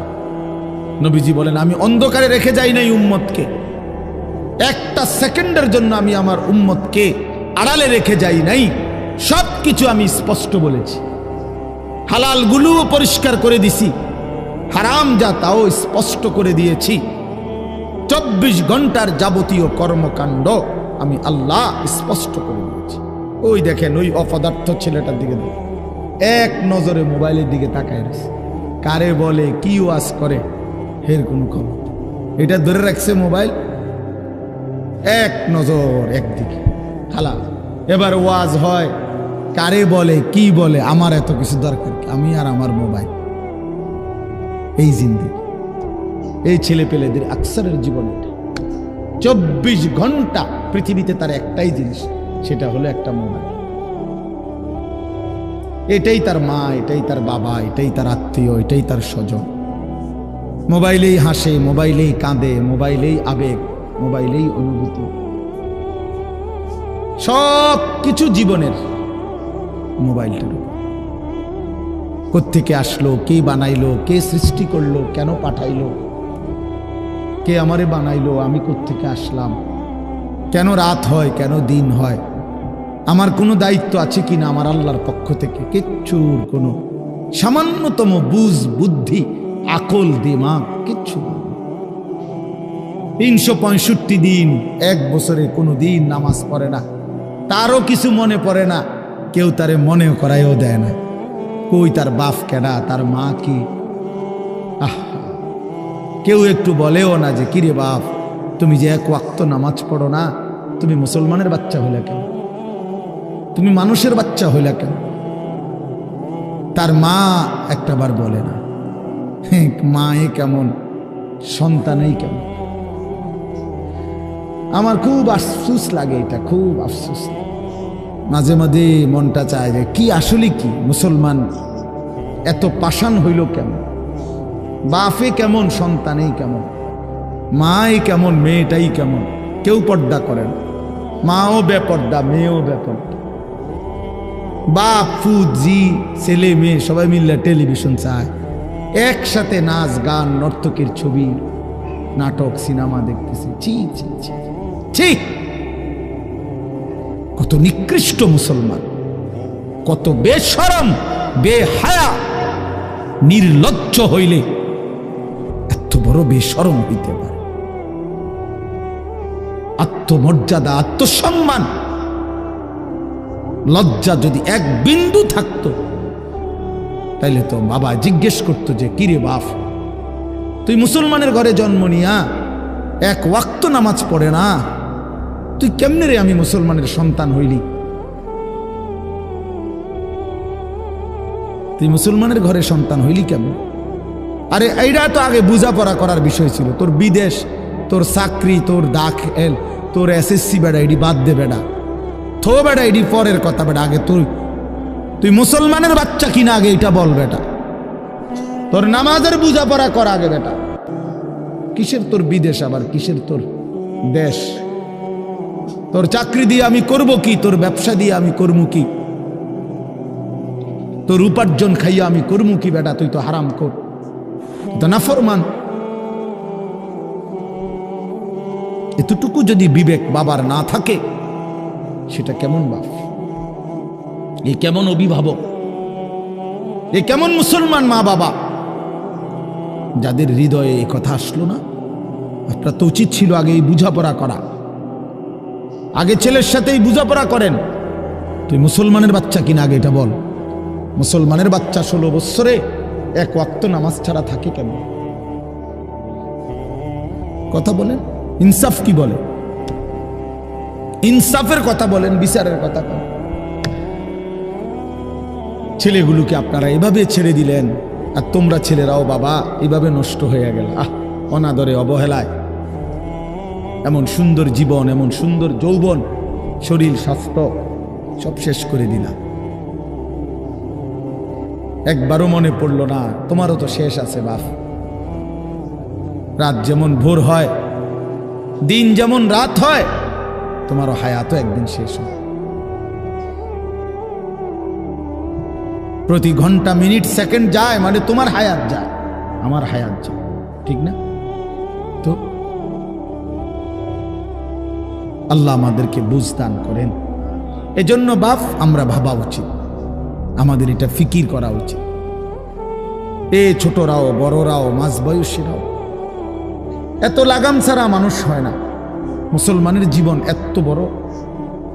নবীজি বলেন আমি অন্ধকারে রেখে যাই নাই উম্মতকে, একটা সেকেন্ডের জন্য আমি আমার উম্মতকে আড়ালে রেখে যাই নাই, সব কিছু আমি স্পষ্ট বলেছি। হালালগুলোও পরিষ্কার করে দিছি, হারাম যা তাও স্পষ্ট করে দিয়েছি। 24 ঘন্টার যাবতীয় কর্মকাণ্ড আমি আল্লাহ স্পষ্ট করে দিয়েছি। ওই দেখেন ওই অপদার্থ ছেলেটার দিকে দেখেন, এক নজরে মোবাইলের দিকে তাকায় রয়েছে, কারে বলে কি ওয়াজ করে এর কোনো খবর। এটা ধরে রাখছে মোবাইল, এক নজর একদিকে খালা। এবার ওয়াজ হয়, কারে বলে কি বলে, আমার এত কিছু দরকার, আমি আর আমার মোবাইল। এই জিন্দেগি, এই ছেলে পেলেদের আকসারের জীবন এটা। 24 ঘন্টা পৃথিবীতে তার একটাই জিনিস, সেটা হলো একটা মোবাইল। এটাই তার মা, এটাই তার বাবা, এটাই তার আত্মীয়, এটাই তার স্বজন। মোবাইলেই হাসে, মোবাইলেই কাঁদে, মোবাইলেই আবেগ, মোবাইলেই অনুভূতি, সব কিছু জীবনের মোবাইলটার উপর। কোত্থেকে আসলো, কে বানাইলো, কে সৃষ্টি করলো, কেন পাঠাইলো, কে আমারে বানাইলো, আমি কোত্থেকে আসলাম, কেন রাত হয়, কেন দিন হয়, আমার কোনো দায়িত্ব আছে কিনা আমার আল্লাহর পক্ষ থেকে, কিচ্ছুর কোনো সামান্যতম বুঝ বুদ্ধি আকল দিমাগ কিচ্ছু। 365 দিন, এক বছরে কোনো দিন নামাজ পড়ে না, তারও কিছু মনে পড়ে না, কেউ তারে মনে করাইও দেয় না। কই তার বাপ কেডা, তার মা কি, কেউ একটু বলেও না যে কিরে বাপ তুমি যে এক ওয়াক্ত নামাজ পড়ো না, তুমি মুসলমানের বাচ্চা হইলা কেন, তুমি মানুষের বাচ্চা হইলা কেন। তার মা একটাবার বলে না, মা এ কেমন, সন্তানই কেমন। আমার খুব আফসোস লাগে, এটা খুব আফসোস লাগে। মাঝে মাঝে মনটা চায় যে কি আসলে কি মুসলমান এত পাষাণ হইল কেমন? বাপে কেমন, সন্তানেই কেমন, মাই কেমন, মেয়েটাই কেমন। কেউ পর্দা করেন, মাও বেপর্দা, মেয়েও বেপর্দা। বাপ ফুজি ছেলে মেয়ে সবাই মিলে টেলিভিশন চায়, একসাথে নাচ গান নর্তকের ছবি নাটক সিনেমা দেখতেছে। ছি ছি ছি ছি, কত নিকৃষ্ট মুসলমান, কত বেশরম বেহায়া নির্লজ্জ হইলে এত বড় বেশরম হইতে পারে? আত্মমর্যাদা, আত্মসম্মান, লজ্জা যদি এক বিন্দু থাকতো তাইলে তো বাবা জিজ্ঞেস করতো যে কিরে বাপ, তুই মুসলমানের ঘরে জন্ম নিয়া এক ওয়াক্ত নামাজ পড়ে না, তুই কেমনে রে আমি মুসলমানের সন্তান হইলি? তুই মুসলমানের ঘরে সন্তান হইলি কেমন? আরে এইটা তো আগে বোঝাপড়া করার বিষয় ছিল। তোর বিদেশ, তোর চাকরি, তোর দাখিল, তোর এসএসসি বেড়া এডি বাদ দে বেড়া, থো বেড়া এডি পরের কথা বেড়া। আগে তুই মুসলমানের বাচ্চা কিনা আগে এটা বল বেটা। তোর নামাজের বোঝাপড়া কর আগে বেটা। কিসের তোর বিদেশ, আবার কিসের তোর দেশ? তোর চাকরি দিয়ে আমি করব কি? তোর ব্যবসা দিয়ে আমি করবো কি? তোর উপার্জন খাইয়া আমি করবো কি বেটা? তুই তো হারাম কর, তো নাফরমান। এতটুকু যদি বিবেক বাবার না থাকে, সেটা কেমন বাপ? এ কেমন অভিভাবক? এ কেমন মুসলমান মা বাবা যাদের হৃদয়ে এই কথা আসলো না? আপনার তো উচিত ছিল আগে এই বুঝাপড়া করা। আগে ছেলের সাথেই বুঝাপড়া করেন। তুই মুসলমানের বাচ্চা কিনা আগে এটা বল। মুসলমানের বাচ্চা 16 বৎসরে এক ওয়াক্ত নামাজ ছাড়া থাকে কেন? কথা বলেন, ইনসাফ কি বলে? ইনসাফের কথা বলেন, বিচারের কথা বলেন। ছেলেগুলোকে আপনারা এভাবে ছেড়ে দিলেন, আর তোমরা ছেলেরাও বাবা এভাবে নষ্ট হয়ে গেল। অনাদরে, অবহেলায় এমন সুন্দর জীবন, এমন সুন্দর যৌবন, শরীর স্বাস্থ্য সব শেষ করে দিলাম। একবারও মনে পড়লো না তোমারও তো শেষ আছে বাপ। রাত যেমন ভোর হয়, দিন যেমন রাত হয়, তোমারও হায়াতও একদিন শেষ হয়। প্রতি ঘন্টা, মিনিট, সেকেন্ড যায় মানে তোমার হায়াত যায়, আমার হায়াত যায়, ঠিক না? তো আল্লাহ আমাদেরকে বুঝ দান করেন। এজন্য বাপ আমরা ভাবা উচিত, আমাদের এটা ফিকির করা উচিত। এ ছোটরাও, বড়রাও, মাঝ বয়সীরাও, এত লাগাম ছাড়া মানুষ হয় না। মুসলমানের জীবন এত বড়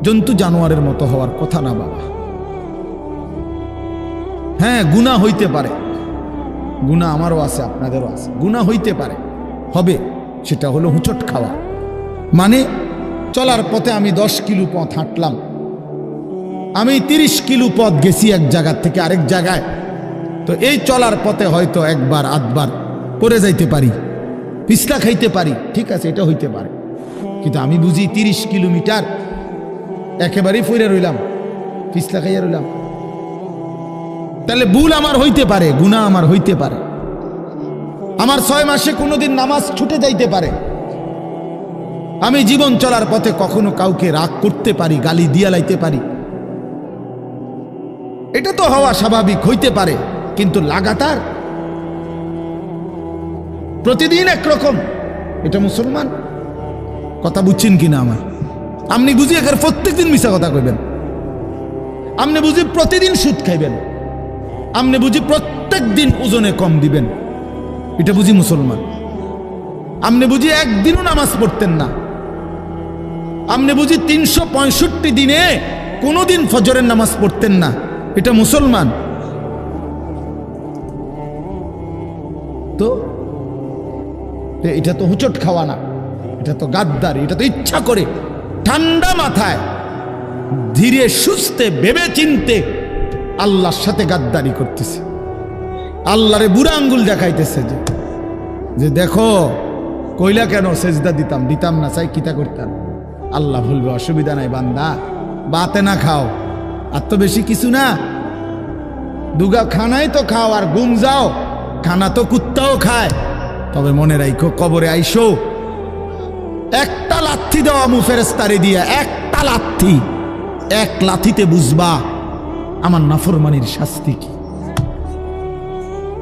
জন্তু জানোয়ারের মতো হওয়ার কথা না বাবা। হ্যাঁ, গুনাহ হইতে পারে, গুনাহ আমারও আছে, আপনাদেরও আছে, গুনাহ হইতে পারে, হবে। সেটা হলো হুঁচট খাওয়া। মানে চলার পথে আমি 10 কিলো পথ হাঁটলাম, আমি 30 কিলো পথ গেছি এক জায়গা থেকে আরেক জায়গায়। তো এই চলার পথে হয়তো একবার আধবার পড়ে যাইতে পারি, পিছলা খাইতে পারি, ঠিক আছে, এটা হইতে পারে। কিন্তু আমি বুঝি 30 কিলোমিটার একেবারেই পড়ে রইলাম, পিছলা খাইয়া রইলাম, তাহলে ভুল আমার হইতে পারে, গুনাহ আমার হইতে পারে। আমার 6 মাসে কোনোদিন নামাজ ছুটে যাইতে পারে। আমি জীবন চলার পথে কখনো কাউকে রাগ করতে পারি, গালি দিয়া লাইতে পারি, এটা তো হওয়া স্বাভাবিক, হইতে পারে। কিন্তু লাগাতার প্রতিদিন একরকম, এটা মুসলমান? কথা বুঝছেন কিনা আমার? আপনি বুঝি এখানে প্রত্যেকদিন মিশা কথা কইবেন, আপনি বুঝি প্রতিদিন সুদ খাইবেন, আপনি বুঝি প্রত্যেক দিন ওজনে কম দিবেন, এটা বুঝি মুসলমান? আপনি বুঝি একদিনও নামাজ পড়তেন না, আপনি বুঝি 365 দিনে কোনোদিন ফজরের নামাজ পড়তেন না, এটা মুসলমান? তো এটা তো হুচট খাওয়া না, এটা তো গাদ্দারি, এটা তো ইচ্ছা করে ঠান্ডা মাথায় ধীরে সুস্থে ভেবে চিনতে আল্লাহর সাথে গাদ্দারি করতেছে, আল্লাহরে বুড়া আঙ্গুল দেখাইতেছে যে দেখো কইলা কেন সেজদা দিতাম না, চাই কিতা করতাম। আল্লাহ বলবে অসুবিধা নাই বান্দা, বাতে না খাও, আর তো বেশি কিছু না, দুগা খানাই তো খাও আর ঘুম যাও, খানা তো কুত্তাও খায়। তবে মনে রাখো কবরে আইসো একটা লাথি দেওয়া মু ফেরেস্তারে দিয়া, একটা লাথি, এক লাথিতে বুঝবা আমার নাফরমানির শাস্তি কি।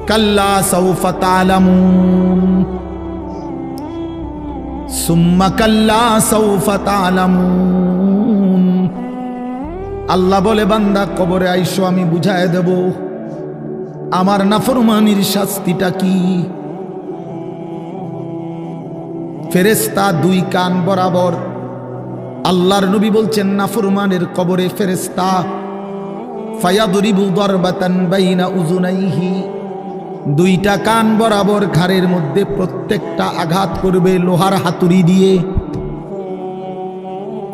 কাল্লা সাউফা তা'লামুন সুম্মা কাল্লা সাউফা তা'লামুন। আল্লাহ বলে বান্দা কবরে আইসো, আমি বুঝায় দেব আমার নাফরমানির শাস্তিটা কি। ফেরেশতা দুই কান বরাবর। আল্লাহর নবী বলছেন নাফরমানের কবরে ফেরেশতা ফায়াদরিবু দারবাতান বাইনা উযুনাইহি, দুইটা কান বরাবর ঘাড়ের মধ্যে প্রত্যেকটা আঘাত করবে লোহার হাতুড়ি দিয়ে।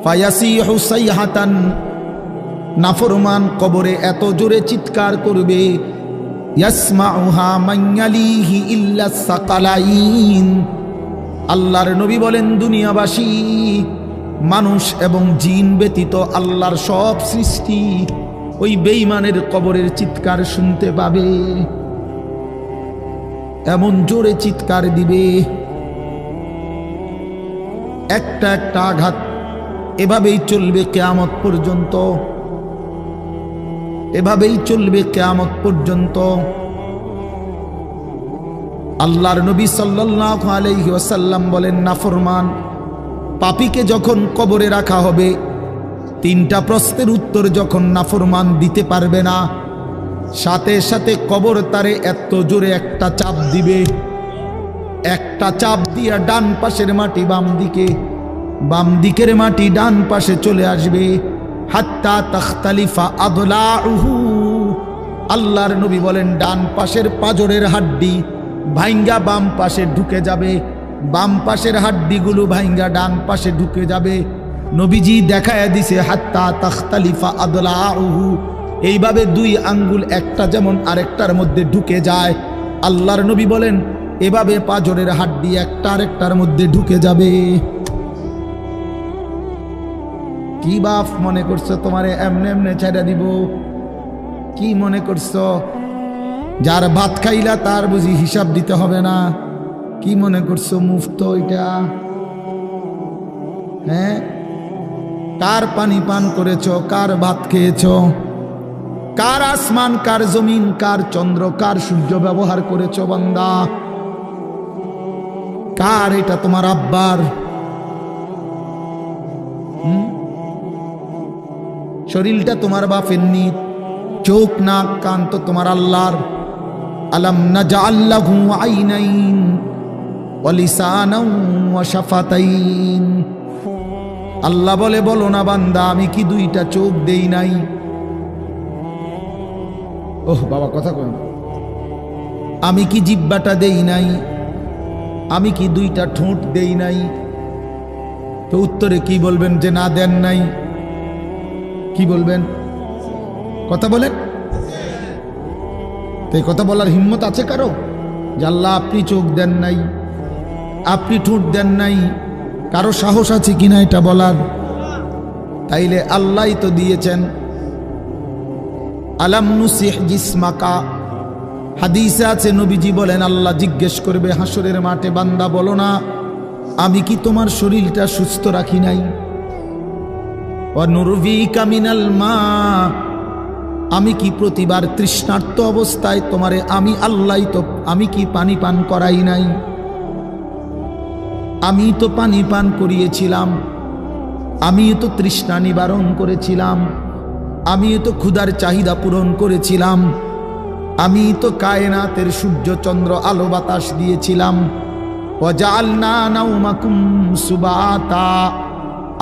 ফায়াসিহু সাইহাতান, নাফরমান কবরে এত জোরে চিৎকার করবে ইয়াসমাউহা মান ইয়ালিহি ইল্লা সাকালাইন। আল্লাহর নবী বলেন দুনিয়াবাসী মানুষ এবং জিন ব্যতীত আল্লাহর সব সৃষ্টি ওই বেঈমানের কবরের চিৎকার শুনতে পাবে, এমন জোরে চিৎকার দিবে। একটা একটা আঘাত এভাবেই চলবে কিয়ামত পর্যন্ত, এভাবেই চলবে কিয়ামত পর্যন্ত। আল্লাহর নবী সাল্লাল্লাহু আলাইহি ওয়াসাল্লাম বলেন নাফরমান পাপীকে যখন কবরে রাখা হবে, তিনটা প্রশ্নের উত্তর যখন নাফরমান দিতে পারবে না, সাথে সাথে কবর তারে এত জোরে একটা চাপ দিবে, একটা চাপ দিয়া ডান পাশের মাটি বাম দিকে, বাম দিকের মাটি ডান পাশে চলে আসবে। হাত্তা তাখতালিফা আদলাউহু, আল্লাহর নবী বলেন ডান পাশের পাজরের হাড্ডি ভাইঙ্গা বাম পাশে ঢুকে যাবে, বাম পাশের হাড্ডিগুলো ভাইঙ্গা ডান পাশে ঢুকে যাবে। নবীজি দেখায় দিছে হাত্তা তাখতালিফা আদলাউহু, এইভাবে দুই আঙ্গুল একটা যেমন আরেকটার মধ্যে ঢুকে যায়, আল্লাহর নবী বলেন এভাবে পাজরের হাড্ডি একটা আরেকটার মধ্যে ঢুকে যাবে। কি বাপ মনে করছো তোমারে এমনে এমনে ছেড়ে দিব? কি মনে করছো যার ভাত খাইলা তার বুঝি হিসাব দিতে হবে না? কি মনে করছো মুফত এটা? হ্যাঁ, কার পানি পান করেছো, কার ভাত খেয়েছো, কার আসমান, কার জমিন, কার চন্দ্র, কার সূর্য ব্যবহার করেছো বান্দা? কার এটা? তোমার আব্বার? শরীরটা তোমার বাপের নি, চোখ নাক কান তো তোমার আল্লাহর। আলাম নাজআল লাহু আইনাইন ওয়া লিসানান ওয়া শাফাতাইন। আল্লাহ বলে বলো না বান্দা আমি কি দুইটা চোখ দেই নাই? ওহ বাবা কথা কই, আমি কি জিহ্বাটা দেই নাই? আমি কি দুইটা ঠোঁট দেই নাই? তো উত্তরে কি বলবেন যে না দেন নাই? কি বলবেন? কথা বলেন। তো এই কথা বলার হিম্মত আছে কারো যে আল্লাহ আপনি চোখ দেন নাই, আপনি ঠোঁট দেন নাই? কারো সাহস আছে কিনা এটা বলার? তাইলে আল্লাহই তো দিয়েছেন। আলাম নুসিহ জিসমাকা, হাদিসে আছে নবীজি বলেন আল্লাহ জিজ্ঞেস করবে হাসরের মাঠে বান্দা বলো না আমি কি তোমার শরীরটা সুস্থ রাখি নাই? ওয়া নুরভিকা মিনাল মা, আমি কি প্রতিবার তৃষ্ণার্ত অবস্থায় তোমারে আমি আল্লাহ তো আমি কি পানি পান করাই নাই? আমি তো পানি পান করিয়েছিলাম, আমি তো তৃষ্ণা নিবারণ করেছিলাম, আমি তো ক্ষুধার চাহিদা পূরণ করেছিলাম, আমি তো কায়নাতের সূর্য চন্দ্র আলো বাতাস দিয়েছিলাম। ওয়াজআলনা নাওমাকুম সুবাতা,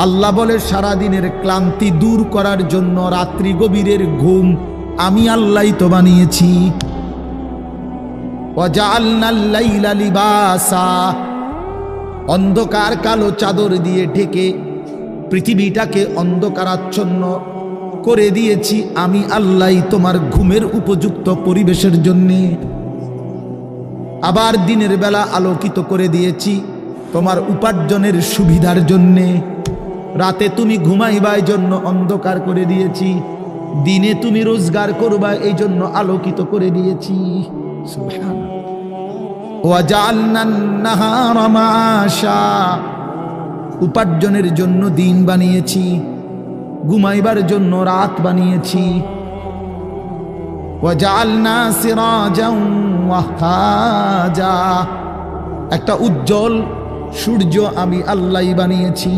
আল্লাহ বলে সারাদিনের ক্লান্তি দূর করার জন্য রাত্রি গভীরের ঘুম আমি আল্লাহই তো বানিয়েছি। ওয়াজআলনাল লাইলা লিবাসা, অন্ধকার কালো চাদর দিয়ে ঢেকে পৃথিবীটাকে অন্ধকারাচ্ছন্ন করে দিয়েছি আমি আল্লাহই তোমার ঘুমের উপযুক্ত পরিবেশের জন্যে। আবার দিনের বেলা আলোকিত করে দিয়েছি তোমার উপার্জনের সুবিধার জন্যে। রাতে তুমি ঘুমাইবার জন্য অন্ধকার করে দিয়েছি। দিনে তুমি রোজগার করবা এই জন্য আলোকিত করে দিয়েছি। সুবহানাল্লাহ। ওয়াজআলনান নাহারা মাআশা, উপার্জনের জন্য দিন বানিয়েছি, ঘুমাইবার জন্য রাত বানিয়েছি। ওয়াজআলনা সিরাজান ওয়াহাজা, একটা উজ্জ্বল সূর্য আমি আল্লাহই বানিয়েছি।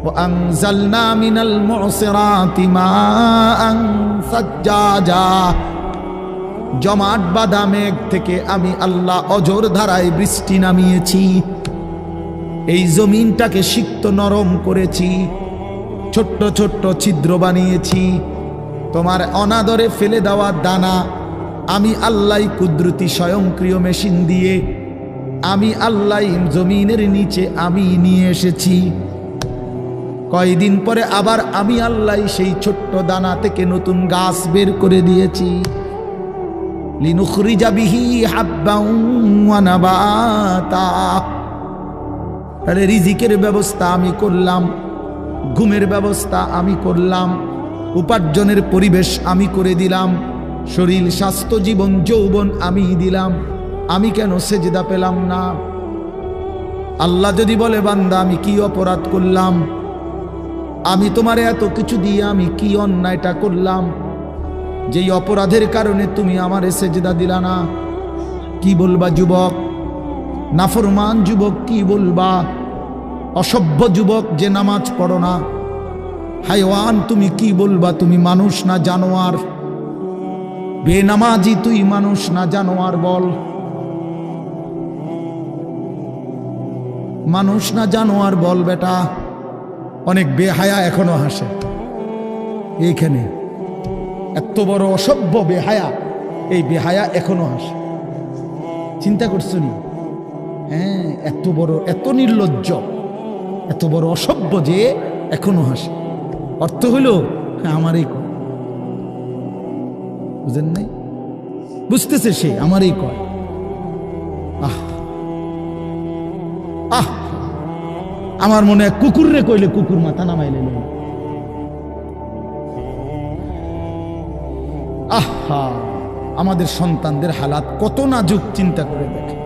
وأنزلنا من المعصرات ماء ثجاجا, জমাট বাঁধা মেঘ থেকে আমি আল্লাহ অঝোর ধারায় বৃষ্টি নামিয়েছি। এই জমিনটাকে সিক্ত নরম করেছি, ছোট্ট ছোট্ট ছিদ্র বানিয়েছি। তোমার অনাদরে ফেলে দেওয়া দানা আমি আল্লাহ কুদরতি স্বয়ংক্রিয় মেশিন দিয়ে আমি আল্লাহ জমিনের নিচে আমি নিয়ে এসেছি। কয়দিন পরে আবার আমি আল্লাহ সেই ছোট্ট দানা থেকে নতুন গাছ বের করে দিয়েছি। লিনুখরিজা বিহি হাব্বান ওয়া নাবাতা, তাহলে রিজিকের ব্যবস্থা আমি করলাম, ঘুমের ব্যবস্থা আমি করলাম, উপার্জনের পরিবেশ আমি করে দিলাম, শরীর স্বাস্থ্য জীবন যৌবন আমি দিলাম। আমি কেন সেজদা পেলাম না? আল্লাহ যদি বলে বান্দা আমি কি অপরাধ করলাম, আমি তোমারে এত কিছু দিয়ে আমি কি অন্যায়টা করলাম যেই অপরাধের কারণে তুমি আমারে সেজদা দিলা না? কি বলবা যুবক? নাফরমান যুবক কি বলবা? অসভ্য যুবক যে নামাজ পড়ো না, হাইওয়ান তুমি কি বলবা? তুমি মানুষ না জানোয়ার? বেনামাজি তুই মানুষ না জানোয়ার? বল, মানুষ না জানোয়ার বল বেটা। অনেক বেহায়া এখনো হাসে এইখানে, এত বড় অসভ্য বেহায়া, এই বেহায়া এখনো হাসে। চিন্তা করছো নি? হ্যাঁ, এত বড়, এত নির্লজ্জ, এত বড় অসভ্য যে এখনো হাসে। অর্থ হইল আমারই কয়, বুঝেন নাই? বুঝতেছে সে আমারই কয়। আহ আহ, আমার মনে হয় কুকুর রে কইলে কুকুর মাথা নামাইলে। আহা, আমাদের সন্তানদের হালাত কত নাজুক, চিন্তা করে দেখে।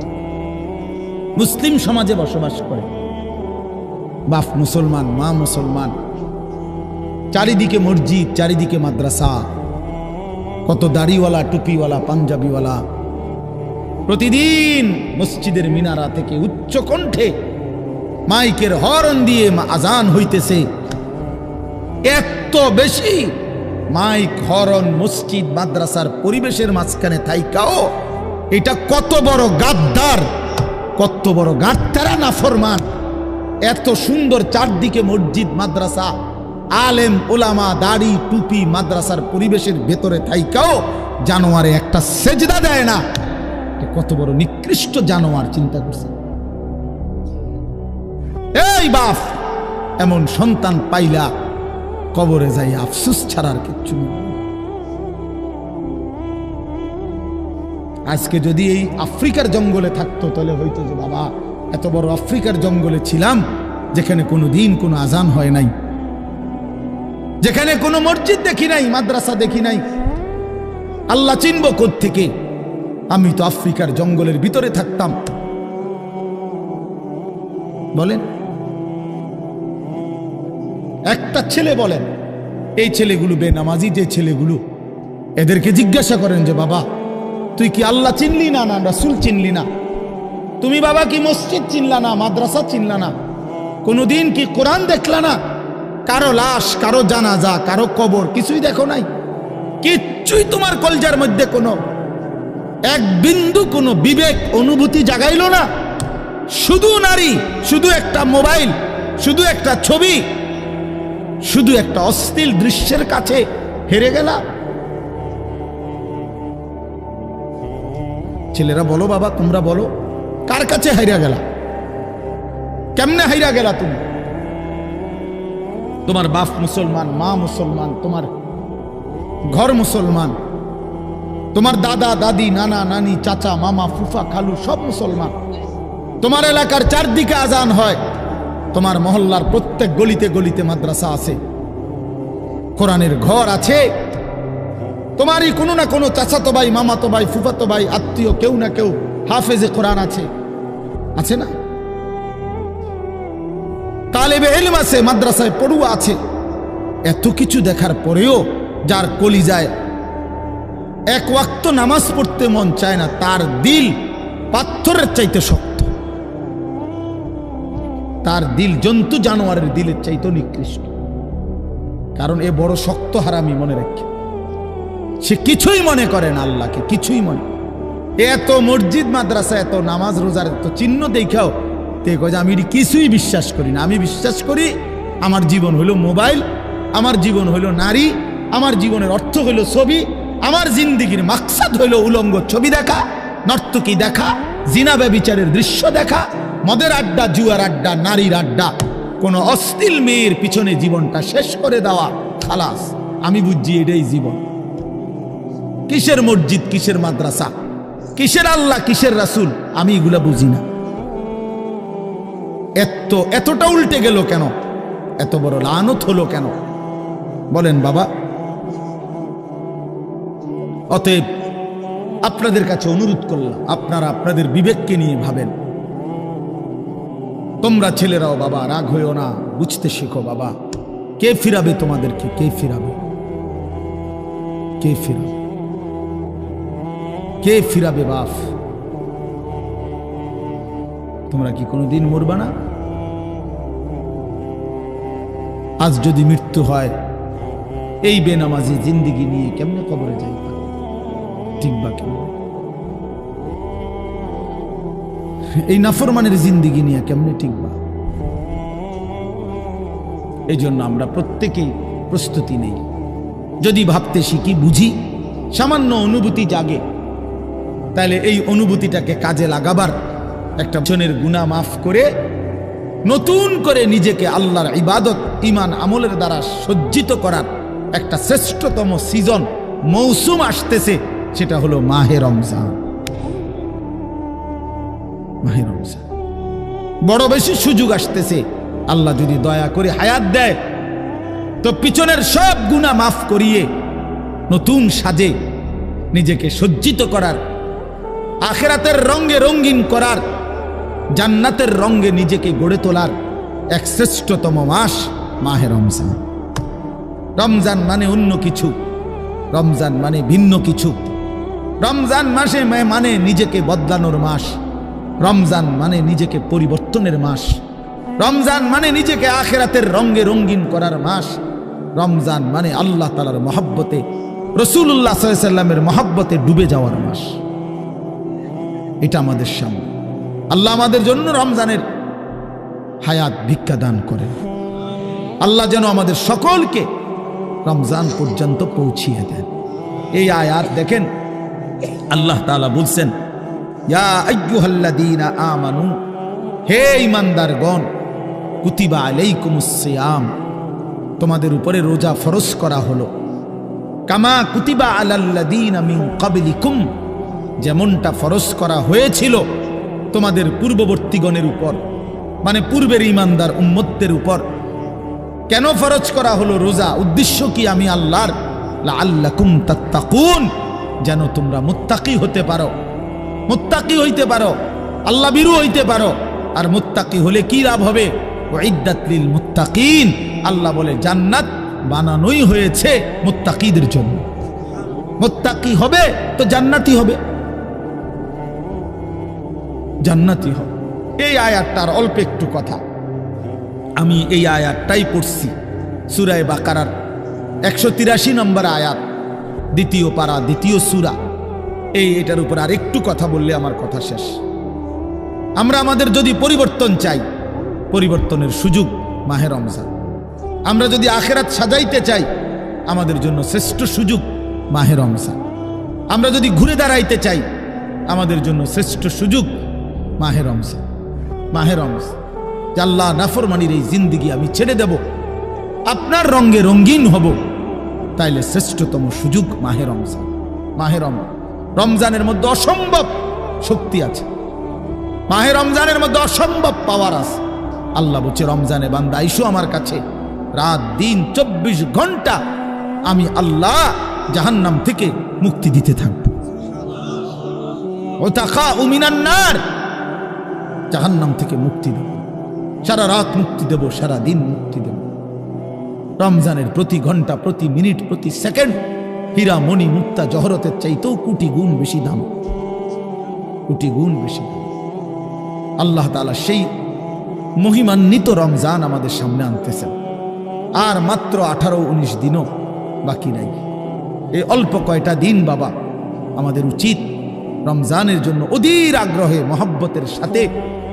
মুসলিম সমাজে বসবাস করে, বাপ মুসলমান, মা মুসলমান, চারিদিকে মসজিদ, চারিদিকে মাদ্রাসা, কত দাড়িওয়ালা, টুপিওয়ালা, পাঞ্জাবিওয়ালা। প্রতিদিন মসজিদের মিনারা থেকে উচ্চ কণ্ঠে মাইকের হর্ন দিয়ে আজান হইতেছে। এত বেশি মাইক, হর্ন, মসজিদ, মাদ্রাসার পরিবেশের মাঝখানে থাইকাও এটা কত বড় গাদ্দার, কত বড় গাদ্দারা নাফরমান। এত সুন্দর চারদিকে মসজিদ, মাদ্রাসা, আলেম ওলামা, দাড়ি টুপি, মাদ্রাসার পরিবেশের ভেতরে থাইকাও জানোয়ারে একটা সেজদা দেয় না। কত বড় নিকৃষ্ট জানোয়ার, চিন্তা করছে। এই বাপ, এমন সন্তান পাইলা কবরে যাই আফসোস ছাড়ার কিচ্ছু নেই। আজকে যদি এই আফ্রিকার জঙ্গলে থাকতো তাহলে হয়তো যে বাবা এত বড় আফ্রিকার জঙ্গলে ছিলাম যেখানে কোনো দিন কোনো আজান হয় নাই, যেখানে কোনো মসজিদ দেখি নাই, মাদ্রাসা দেখি নাই, আল্লাহ চিনব কোত্থেকে? আমি তো আফ্রিকার জঙ্গলের ভিতরে থাকতাম। বলেন, একটা ছেলে বলেন, এই ছেলেগুলো বেনামাজি যে ছেলেগুলো, এদেরকে জিজ্ঞাসা করেন যে বাবা তুই কি আল্লাহ চিনলি না, না রাসূল চিনলি না? তুমি বাবা কি মসজিদ চিনলা না, মাদ্রাসা চিনলা না? কোনোদিন কি কোরআন দেখলা না? কারো লাশ, কারো জানাজা, কারো কবর কিছুই দেখো নাই? কিচ্ছুই তোমার কলজার মধ্যে কোনো এক বিন্দু কোনো বিবেক অনুভূতি জাগাইলো না? শুধু নারী, শুধু একটা মোবাইল, শুধু একটা ছবি, শুধু একটা অশ্লীল দৃশ্যের কাছে হেরে গেলা। ছেলেরা বলো বাবা, তোমরা বলো, কার কাছে হাইরা গেলা? কেমনে হাইরা গেলা তুমি? তোমার বাপ মুসলমান, মা মুসলমান, তোমার ঘর মুসলমান, তোমার দাদা দাদি, নানা নানি, চাচা মামা, ফুফা খালু সব মুসলমান। তোমার এলাকার চারদিকে আজান হয়, তোমার মহল্লার প্রত্যেক গলিতে গলিতে মাদ্রাসা আছে, কোরআনের ঘর আছে, তোমারই কোনো না কোনো চাচাতো ভাই, মামাতো ভাই, ফুফাতো ভাই, আত্মীয় কেউ না কেউ হাফেজে কোরআন আছে, আছে না? তালেবে ইলম আছে, মাদ্রাসায় পড়ুয়া আছে। এত কিছু দেখার পরেও যার কলিজায় এক ওয়াক্ত নামাজ পড়তে মন চায় না, তার দিল পাথরের চাইতে শক্ত, তার দিল জন্তু জানোয়ারের দিলের চাইতে নিকৃষ্ট। কারণ এ বড় শক্ত হারামি, মনে রাখে। সে কিছুই মনে করে না আল্লাহকে, কিছুই মনে। এত মসজিদ মাদ্রাসা, এত নামাজ রোজার এত চিহ্ন দেখাও তে কয় আমি কিছুই বিশ্বাস করি না। আমি বিশ্বাস করি আমার জীবন হইল মোবাইল, আমার জীবন হইল নারী, আমার জীবনের অর্থ হইল ছবি, আমার জিন্দিগির মাকসাদ হইল উলঙ্গ ছবি দেখা, নর্তকী দেখা, জিনা ব্যভিচারের দৃশ্য দেখা, মদের আড্ডা, জুয়ার আড্ডা, নারীর আড্ডা, কোন অশ্লীল মেয়ের পিছনে জীবনটা শেষ করে দেওয়া, খালাস। আমি বুঝছি এটাই জীবন। কিসের মসজিদ, কিসের মাদ্রাসা, কিসের আল্লাহ, কিসের রাসূল, আমি এগুলা বুঝি না। এতটা উল্টে গেল কেন? এত বড় লানত হলো কেন বলেন বাবা? অতএব আপনাদের কাছে অনুরোধ করলাম, আপনারা আপনাদের বিবেককে নিয়ে ভাবেন। তোমরা ছেলেরাও বাবা রাগ হইও না, বুঝতে শেখো বাবা। কে ফিরাবে তোমাদেরকে? কে ফিরাবে? কে ফিরাবে? কে ফিরাবে বাপ? তোমরা কি কোনোদিন মরবা না? আজ যদি মৃত্যু হয়, এই বেনামাজি জিন্দিগি নিয়ে কেমনে কবরে যাইবা? ঠিকবা কেমন? এই নাফরমানের জিন্দিগি নিয়ে কেমনে ঠিকবা? এই জন্য আমরা প্রত্যেকেই প্রস্তুতি নেই। যদি ভাবতে শিখি, বুঝি, সামান্য অনুভূতি জাগে, তাহলে এই অনুভূতিটাকে কাজে লাগাবার, একটা জনের গুনাহ মাফ করে নতুন করে নিজেকে আল্লাহর ইবাদত, ঈমান, আমলের দ্বারা সজ্জিত করার একটা শ্রেষ্ঠতম সিজন, মৌসুম আসতেছে। সেটা হলো মাহে রমজান। মাহে রমজান বড় বেশি সুযোগ আসতেছে। আল্লাহ যদি দয়া করে হায়াত দেয়, তো পিছনের সব গুনাহ মাফ করিয়ে নতুন সাজে নিজেকে সজ্জিত করার, আখিরাতের রঙে রঙিন করার, জান্নাতের রঙে নিজেকে গড়ে তোলার এক শ্রেষ্ঠতম মাস মাহে রমজান। রমজান মানে অন্য কিছু, রমজান মানে ভিন্ন কিছু। রমজান মাসে মানে নিজেকে বদলানোর মাস, রমজান মানে নিজেকে পরিবর্তনের মাস, রমজান মানে নিজেকে আখিরাতের রঙে রঙিন করার মাস, রমজান মানে আল্লাহ তাআলার মহব্বতে, রাসূলুল্লাহ সাল্লাল্লাহু আলাইহি ওয়াসাল্লামের মহব্বতে ডুবে যাওয়ার মাস। এটা আমাদের সামনে। আল্লাহ আমাদের জন্য রমজানের হায়াত ভিক্ষা দান করেন। আল্লাহ যেন আমাদের সকলকে রমজান পর্যন্ত পৌঁছিয়ে দেন। এই আয়াত দেখেন, আল্লাহ তাআলা বলছেন, ইয়া আইয়ুহাল্লাযীনা আমানু, হে ঈমানদারগণ, কুতিবা আলাইকুমুস সিয়াম, তোমাদের উপরে রোজা ফরজ করা হলো, কামা কুতিবা আলাল্লাযীনা মিন ক্বাবলিকুম, যেমনটা ফরজ করা হয়েছিল তোমাদের পূর্ববর্তীগণের উপর, মানে পূর্বের ঈমানদার উম্মতদের উপর। কেন ফরজ করা হলো রোজা? উদ্দেশ্য কি? আমি আল্লাহর, লাআল্লাকুম তাত্তাকুন, যেন তোমরা মুত্তাকি হতে পারো, মুত্তাকি হইতে পারো, আল্লাহ ভীরু হইতে পারো। আর মুত্তাকি হলে কি লাভ হবে? উইদ্দাত লিল মুত্তাকিন, আল্লাহ বলে জান্নাত বানানোই হয়েছে মুত্তাকিদের জন্য। মুত্তাকি হবে তো জান্নাতি হবে, জান্নাতি হবে। এই আয়াতটার অল্প একটু কথা, আমি এই আয়াতটাই পড়ছি, সূরা বাকারার 183 নম্বর আয়াত, দ্বিতীয় পারা, দ্বিতীয় সূরা। এটার উপর আর একটু কথা বললে আমার কথা শেষ। আমরা আমাদের যদি পরিবর্তন চাই, পরিবর্তনের সুযোগ মাহে রমজান। আমরা যদি আখিরাত সাজাইতে চাই, আমাদের জন্য শ্রেষ্ঠ সুযোগ মাহে রমজান। আমরা যদি ঘুরে দাঁড়াইতে চাই, আমাদের জন্য শ্রেষ্ঠ সুযোগ মাহে রমজান। মাহে রমজান, আল্লাহ নাফরমানির এই জিন্দিগি আমি ছেড়ে দেব, আপনার রঙে রঙিন হব, তাইলে শ্রেষ্ঠতম সুযোগ মাহে রমজান। মাহে রমজানের মধ্যে অসম্ভব শক্তি আছে, মাহে রমজানের মধ্যে অসম্ভব পাওয়ার আছে। আল্লাহ বলছে, রমজানে বান্দা আইসো আমার কাছে, রাত দিন 24 ঘন্টা আমি আল্লাহ জাহান্নাম থেকে মুক্তি দিতে থাকব। ওয়াতাখাউ মিনান নার, জাহান্নাম থেকে মুক্তি দেব, সারা রাত মুক্তি দেব, সারা দিন মুক্তি দেব। রমজানের প্রতি ঘন্টা, প্রতি মিনিট, প্রতি সেকেন্ড হীরা মণি মুক্তা জহরতের চাইতেও কোটি গুণ বেশি দাম, কোটি গুণ বেশি দাম। আল্লাহ তাআলা সেই মহিমান্বিত রমজান আমাদের সামনে আনতেছেন। আর মাত্র 18-19 দিনও বাকি নাই। এই অল্প কয়টা দিন বাবা, আমাদের উচিত রমজানের জন্য অধীর আগ্রহে মহব্বতের সাথে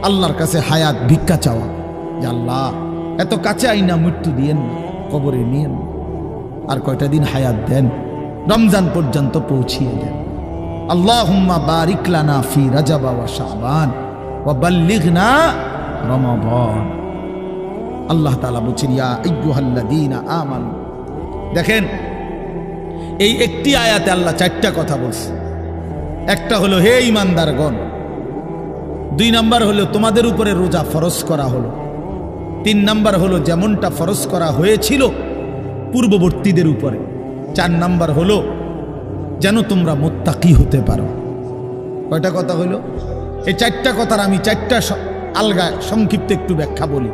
আল্লাহর কাছে হায়াত ভিক্ষা চাওয়া, যে আল্লাহ এত কাছে আইনা মৃত্যু দিয়েন না, কবরে নিয়েন, আর কয়টা দিন হায়াত দেন, রমজান পর্যন্ত পৌঁছিয়ে দেন। আল্লাহুম্মা বারিক লানা ফি রাজাব ওয়া শাবান ওয়া বাল্লিগনা রমাদান। আল্লাহ তাআলা বলেন, ইয়া আইয়ুহাল্লাযীনা আমানু। দেখেন, এই একটি আয়াতে আল্লাহ 4টা কথা বলছে। একটা হলো হে ঈমানদারগণ, 2 নাম্বার হলো তোমাদের উপরে রোজা ফরজ করা হলো, 3 নাম্বার হলো যেমনটা ফরজ করা হয়েছিল পূর্ববর্তীদের উপরে, 4 নাম্বার হলো যেন তোমরা মুত্তাকি হতে পারো। কয়টা কথা হলো? এই 4টা কথার আমি 4টা আলগা সংক্ষিপ্ত একটু ব্যাখ্যা বলি।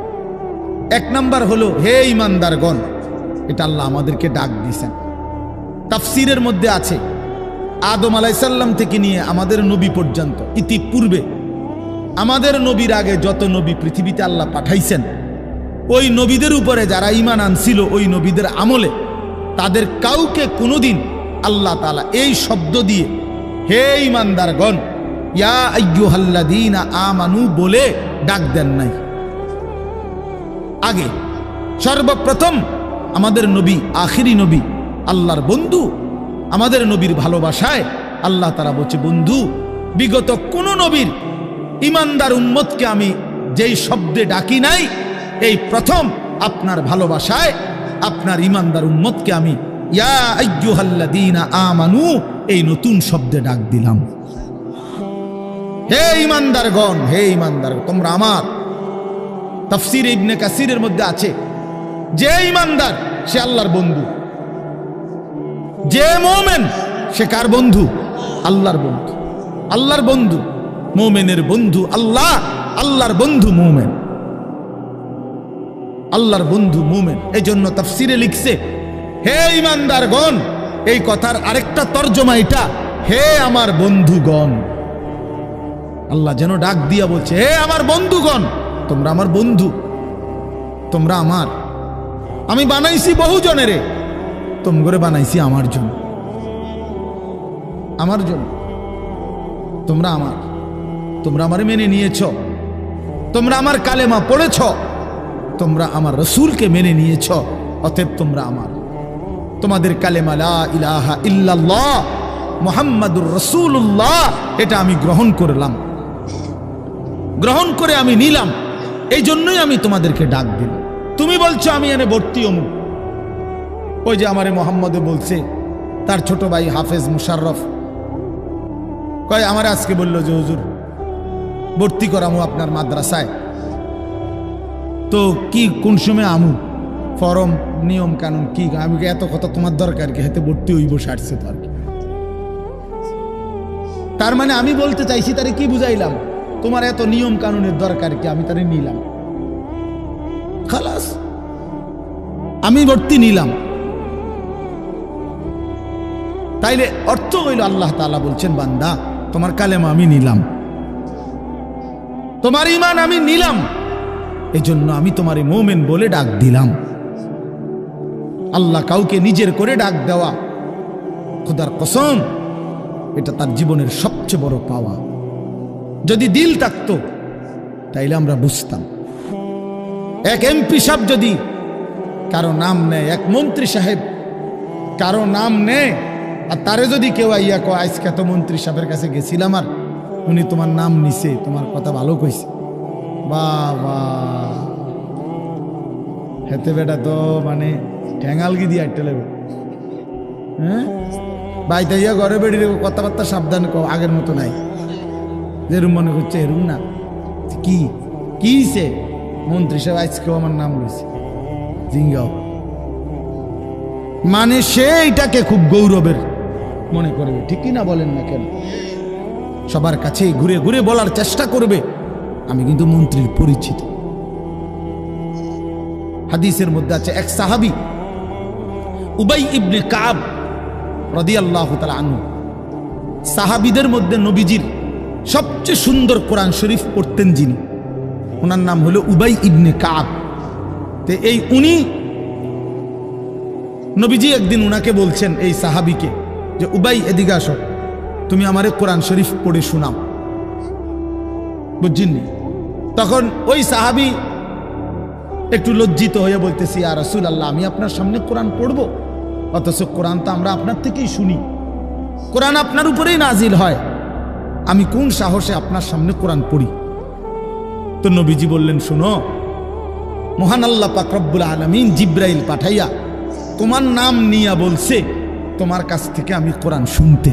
1 নাম্বার হলো হে ঈমানদারগণ, এটা আল্লাহ আমাদেরকে ডাক দিয়েছেন। তাফসীরের মধ্যে আছে আদম আলাইহিস সালাম থেকে নিয়ে আমাদের নবী পর্যন্ত, ইতিপূর্বে আমাদের নবীর আগে যত নবী পৃথিবীতে আল্লাহ পাঠাইছেন, ওই নবীদের উপরে যারা ঈমান আনছিল, ওই নবীদের আমলে তাদের কাউকে কোনোদিন আল্লাহ তাআলা এই শব্দ দিয়ে হে ঈমানদারগণ, ইয়া আইয়ুহাল্লাযীনা আমানু বলে ডাক দেন নাই। আগে সর্বপ্রথম আমাদের নবী, আখিরি নবী, আল্লাহর বন্ধু, আমাদের নবীর ভালোবাসায় আল্লাহ তাআলা বলছে, বন্ধু, বিগত কোন নবীর ঈমানদার উম্মতকে আমি যেই শব্দে ডাকি নাই, এই প্রথম আপনার ভালোবাসায় আপনার ঈমানদার উম্মতকে আমি ইয়া আইয়ুহাল্লাযীনা আমানু এই নতুন শব্দে ডাক দিলাম। হে ঈমানদারগণ, হে ঈমানদার, তোমরা আমার। তাফসীর ইবনে কাসিরের মধ্যে আছে, যে ঈমানদার সে আল্লাহর বন্ধু, যে মুমিন সে কার বন্ধু? আল্লাহর বন্ধু। আল্লাহর বন্ধু, মুমিনের বন্ধু আল্লাহ, আল্লাহর বন্ধু মুমিন, আল্লাহর বন্ধু মুমিন। এই জন্য তাফসীরে লিখছে হে ঈমানদারগণ, এই কথার আরেকটা তর্জমা এটা, হে আমার বন্ধুগণ। আল্লাহ যেন ডাক দিয়া বলছে, হে আমার বন্ধুগণ, তোমরা আমার বন্ধু, তোমরা আমার। আমি বানাইছি বহু জনেরে, তোমরা বানাইছি আমার জন্য, আমার জন্য। তোমরা আমার, তোমরা আমারে মেনে নিয়েছ, তোমরা আমার কালেমা পড়েছ, তোমরা আমার রাসূলকে মেনে নিয়েছ, অতএব তোমরা আমার। তোমাদের কালেমা লা ইলাহা ইল্লাল্লাহ মুহাম্মাদুর রাসূলুল্লাহ, এটা আমি গ্রহণ করলাম, গ্রহণ করে আমি নিলাম, এই জন্যই আমি তোমাদেরকে ডাক দিলাম। তুমি বলছো আমি এনে ভর্তি হমু, ওই যে আমারে মোহাম্মদে বলছে, তার ছোট ভাই হাফেজ মুশাররফ কয়, আমার আজকে বললো যে হুজুর ভর্তি করামু আপনার মাদ্রাসায়, তো কি কোন সময় আমু, ফরম নিয়ম কানুন কি? আমি এত কথা তোমার দরকার কি, হাতে ভর্তি হইব সারছে তো আর কি। তার মানে আমি বলতে চাইছি, তারে কি বুঝাইলাম, তোমার এত নিয়ম কানুনের দরকার কি, আমি তারে নিলাম, খালাস, আমি ভর্তি নিলাম। তাইলে অর্থ হইল আল্লাহ তাআলা বলছেন, বান্দা তোমার কালেমা আমি নিলাম, তোমার ঈমান আমি নিলাম, এই জন্য আমি তোমারে মুমিন বলে ডাক দিলাম। আল্লাহ কাউকে নিজের করে ডাক দেওয়া, খোদার কসম, এটা তার জীবনের সবচেয়ে বড় পাওয়া। যদি দিল থাকতো তাইলে আমরা বুঝতাম। এক এমপি সাহেব যদি কারো নাম নেয়, এক মন্ত্রী সাহেব কারো নাম নেয়, আর তারে যদি কেউ আইয়া কয় আজকে তো মন্ত্রী সাহেবের কাছে গেছিলাম আর উনি তোমার নাম নিছে, তোমার কথা ভালো কইছে, বাবা হেতে বেটা তো মানে ঠ্যাঙালগি দিয়ে আটতে লাগবে। হ্যাঁ, বাইতে ইয়া ঘরে বেড়ি কথাবার্তা সাবধান কো, আগের মতো নাই, যেরুম মনে করছে এরুম না। কি কিছে মন্ত্রী সাহেব আজকেও আমার নাম লইছে, জিঙ্গাও মানে সে এটাকে খুব গৌরবের মনে করবে, ঠিক কি না বলেন না কেন? সবার কাছে ঘুরে ঘুরে বলার চেষ্টা করবে আমি কিন্তু মন্ত্রীর পরিচিত। হাদিসের মধ্যে আছে এক সাহাবী উবাই ইবনে কাব রাদিয়াল্লাহু তাআলা আনহু, সাহাবীদের মধ্যে নবীজির সবচেয়ে সুন্দর কোরআন শরীফ পড়তেন যিনি, ওনার নাম হলো উবাই ইবনে কাব। তো এই উনি নবীজি একদিন উনাকে বলছেন এই সাহাবীকে যে উবাই এদিকে আসো, তুমি আমারে কোরআন শরীফ পড়ে শোনাও, বুঝছেননি? তখন ওই সাহাবী একটু লজ্জিত হয়ে বলতেছি, ইয়া রাসূলুল্লাহ, আমি আপনার সামনে কোরআন পড়বো? অথচ কোরআন তো আমরা আপনার থেকেই শুনি, কোরআন আপনার উপরেই নাজিল হয়, আমি কোন সাহসে আপনার সামনে কোরআন পড়ি? তো নবীজি বললেন, শোনো, মহান আল্লাহ পাক রব্বুল আলামিন জিব্রাইল পাঠাইয়া তোমার নাম নিয়া বলছে তোমার কাছ থেকে আমি কোরআন শুনতে।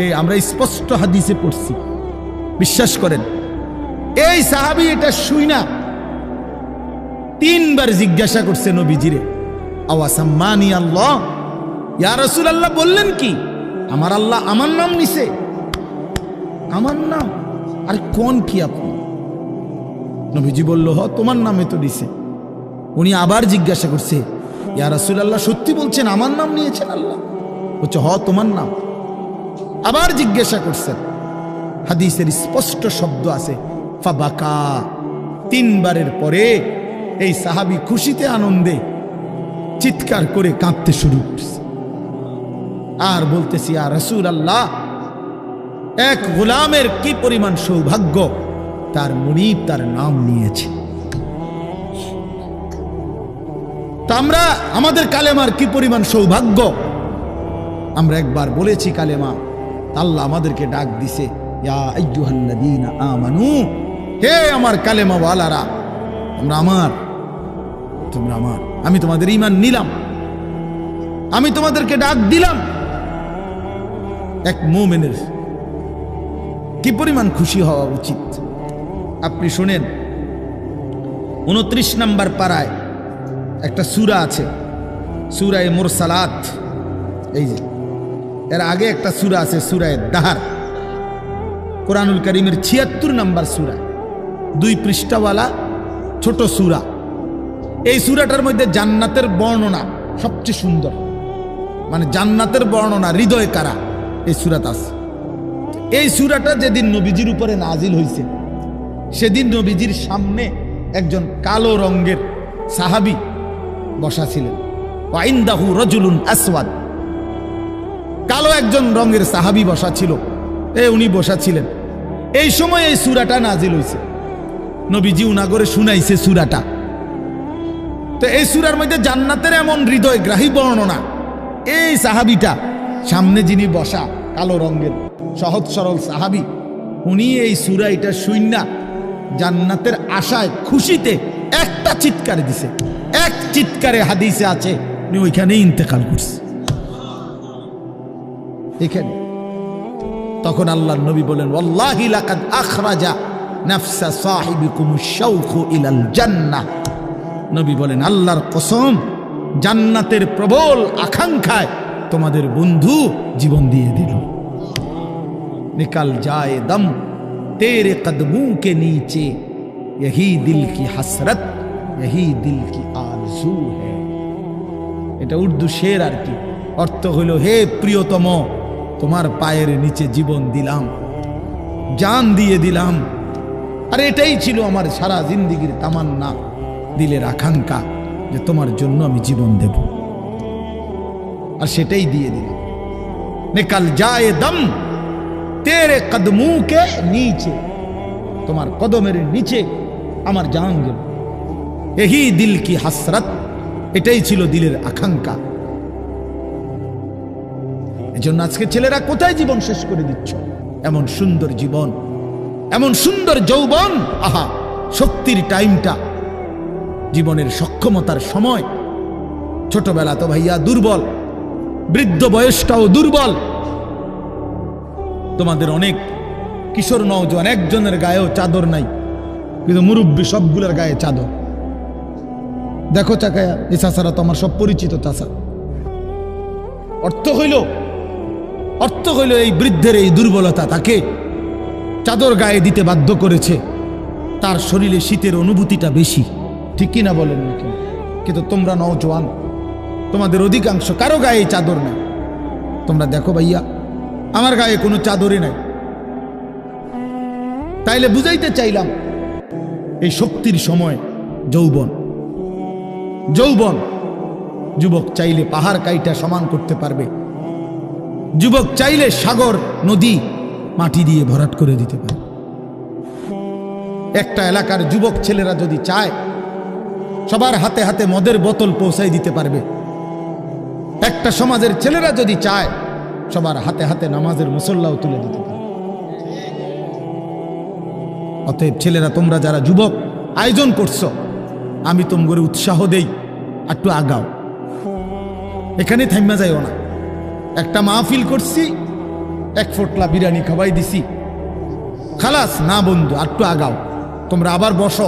এই আমরা স্পষ্ট হাদিসে পড়ছি, বিশ্বাস করেন। এই সাহাবী এটা শুই না 3 বার জিজ্ঞাসা করছে নবীজিরে, আওয়াসাম্মানি আল্লাহ, ইয়া রাসূলুল্লাহ বললেন কি আমার আল্লাহ আমার নাম নিছে? আমার নাম? আর কোন কি আপনি? নবীজি বলল, হ তোমার নামে তো দিছে। উনি আবার জিজ্ঞাসা করছে, ইয়া রাসূলুল্লাহ সত্যি বলছেন আমার নাম নিয়েছেন আল্লাহ? বলছে, হ তোমার নাম। আবার জিজ্ঞাসা করছেন, হাদিসের স্পষ্ট শব্দ আছে ফাবাকা। 3 বারের পরে এই সাহাবী খুশিতে আনন্দে চিৎকার করে কাঁদতে শুরু করছে আর বলতেছি, ইয়া রাসূলুল্লাহ, এক গোলামের কি পরিমাণ সৌভাগ্য, তার মুনিব তার নাম নিয়েছে। তা আমরা আমাদের কালেমার কি পরিমাণ সৌভাগ্য, আমরা একবার বলেছি কালেমা, আল্লাহ আমাদেরকে ডাক দিছে, ইয়া আইয়ুহাল্লাযীনা আমানু, হে আমার কালেমা ওয়ালারা, তোমরা আমার, তোমরা আমার, আমি তোমাদের ঈমান নিলাম, আমি তোমাদেরকে ডাক দিলাম। এক মুমিনের কি পরিমাণ খুশি হওয়া উচিত আপনি শুনেন। 29 নম্বর পারায় একটা সূরা আছে, সূরায়ে মুরসালাত। এই যে এর আগে একটা সূরা আছে সূরায়ে দাহার, কোরআনুল কারীমের 76 নম্বর সূরা, 2 পৃষ্ঠাওয়ালা ছোট সূরা। এই সূরাটার মধ্যে জান্নাতের বর্ণনা সবচেয়ে সুন্দর, মানে জান্নাতের বর্ণনা হৃদয় কারা এই সূরাতে আছে। এই সূরাটা যেদিন নবীজির উপরে নাজিল হয়েছে, সেদিন নবীজির সামনে একজন কালো রঙের সাহাবী বসা ছিলেন। ওয়াইন্দাহু রাজুলুন আসওয়াদ, কালো একজন রঙের সাহাবী বসা ছিল, উনি বসা ছিলেন। এই সময় এই সূরাটা নাজিল হয়েছে, নবীজি উনাগরে শুনাইছে সূরাটা। তো এই সূরার মধ্যে জান্নাতের এমন হৃদয়গ্রাহী বর্ণনা। এই সাহাবীটা সামনে যিনি বসা কালো রঙের সহজ সরল সাহাবী, উনি এই সূরা এটা শুইনা জান্নাতের আশায় খুশিতে একটা চিৎকার দিছে, এক চিৎকারে হাদিসে আছে উনি ওইখানে ইন্তেকাল করছে এখানে। তখন আল্লাহর নবী বলেন, ওয়াল্লাহি লাকাদ আখরাজা নাফসা সাহিবিকুমুশ শাওকু ইলাল জান্নাহ। নবী বলেন, আল্লাহর কসম, জান্নাতের প্রবল আকাঙ্ক্ষায় তোমাদের বন্ধু জীবন দিয়ে দিল। निकल जाए दम तेरे कदमों के नीचे, यही दिल की हसरत, यही दिल की आरजू है। এটা উর্দু শের আর কি, অর্থ হলো, হে প্রিয়তম, তোমার পায়ের নিচে জীবন দিলাম, জান দিয়ে দিলাম। আর এটাই ছিল আমার সারা জিন্দেগীর তামান্না, দিলের আকাঙ্ক্ষা, যে তোমার জন্য আমি জীবন দেব, আর সেটাই দিয়ে দিলাম। নিকল যায় দম তেরে কদমোं के नीचे, তোমার কদমের নিচে আমার জান গেল। यही दिल की हसरत, এটাই ছিল দিলের আকাঙ্ক্ষা। এজন্য আজকে ছেলেরা কোথায় জীবন শেষ করে দিচ্ছ? এমন সুন্দর জীবন, এমন সুন্দর যৌবন, আহা, শক্তির টাইমটা, জীবনের সক্ষমতার সময়। ছোটবেলা তো ভাইয়া দুর্বল, বৃদ্ধ বয়সটাও দুর্বল। তোমাদের অনেক কিশোর নওজোয়ান একজনের গায়েও চাদর নাই, কিন্তু মুরব্বী সবগুলোর গায়ে চাদর। দেখো চাকায়া, এই চাচারা তো আমার সব পরিচিত চাচা। অর্থ হইল এই বৃদ্ধের এই দুর্বলতা তাকে চাদর গায়ে দিতে বাধ্য করেছে। তার শরীরে শীতের অনুভূতিটা বেশি, ঠিক কিনা বলেন না কেন? কিন্তু তোমরা নওজোয়ান, তোমাদের অধিকাংশ কারো গায়ে চাদর নাই। তোমরা দেখো ভাইয়া, আমার গায়ে কোনো চাদরই নাই। তাইলে বুঝাইতে চাইলাম এই শক্তির সময় যৌবন। যুবক চাইলে পাহাড় কাইটা সমান করতে পারবে। যুবক চাইলে সাগর নদী মাটি দিয়ে ভরাট করে দিতে পারে। একটা এলাকার যুবক ছেলেরা যদি চায়, সবার হাতে হাতে মদের বোতল পৌঁছাই দিতে পারবে। একটা সমাজের ছেলেরা যদি চায়, সবার হাতে হাতে নামাজের মুসল্লাও তুলে দিতে পারে। অতএব ছেলেরা, তোমরা যারা যুবক আয়োজন করছো, আমি তোমাদের উৎসাহ দেই, একটু আগাও। এখানে থাইমা যাইও না। একটা মাহফিল করছি, এক ফোটলা বিরিয়ানি খাওয়াই দিছি, খালাস না বন্ধু, একটু আগাও। তোমরা আবার বসো,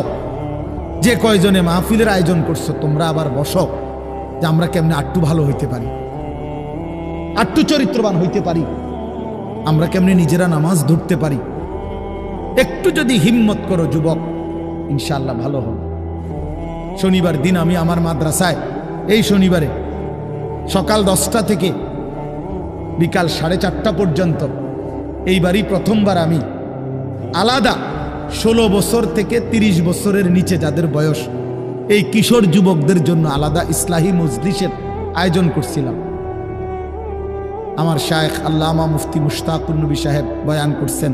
যে কয়জনে মাহফিলের আয়োজন করছো তোমরা আবার বসো, যে আমরা কেমনে আটটু ভালো হইতে পারি, আটটু চরিত্রবান হইতে পারি, আমরা কেমনে নিজেরা নামাজ ধরতে পারি। একটু যদি হিম্মত করো যুবক, ইনশাআল্লাহ ভালো হবে। শনিবার দিন আমি আমার মাদ্রাসায় এই শনিবারে সকাল 10টা থেকে বিকাল 4:30 পর্যন্ত, এইবারই প্রথমবার আমি আলাদা 16 বছর থেকে 30 বছরের নিচে যাদের বয়স, এই কিশোর যুবকদের জন্য আলাদা ইসলাহি মজলিসের আয়োজন করছিলাম। আমার শায়েখ আল্লামা মুফতি মুশতাকুর নবী সাহেব বয়ান করছেন,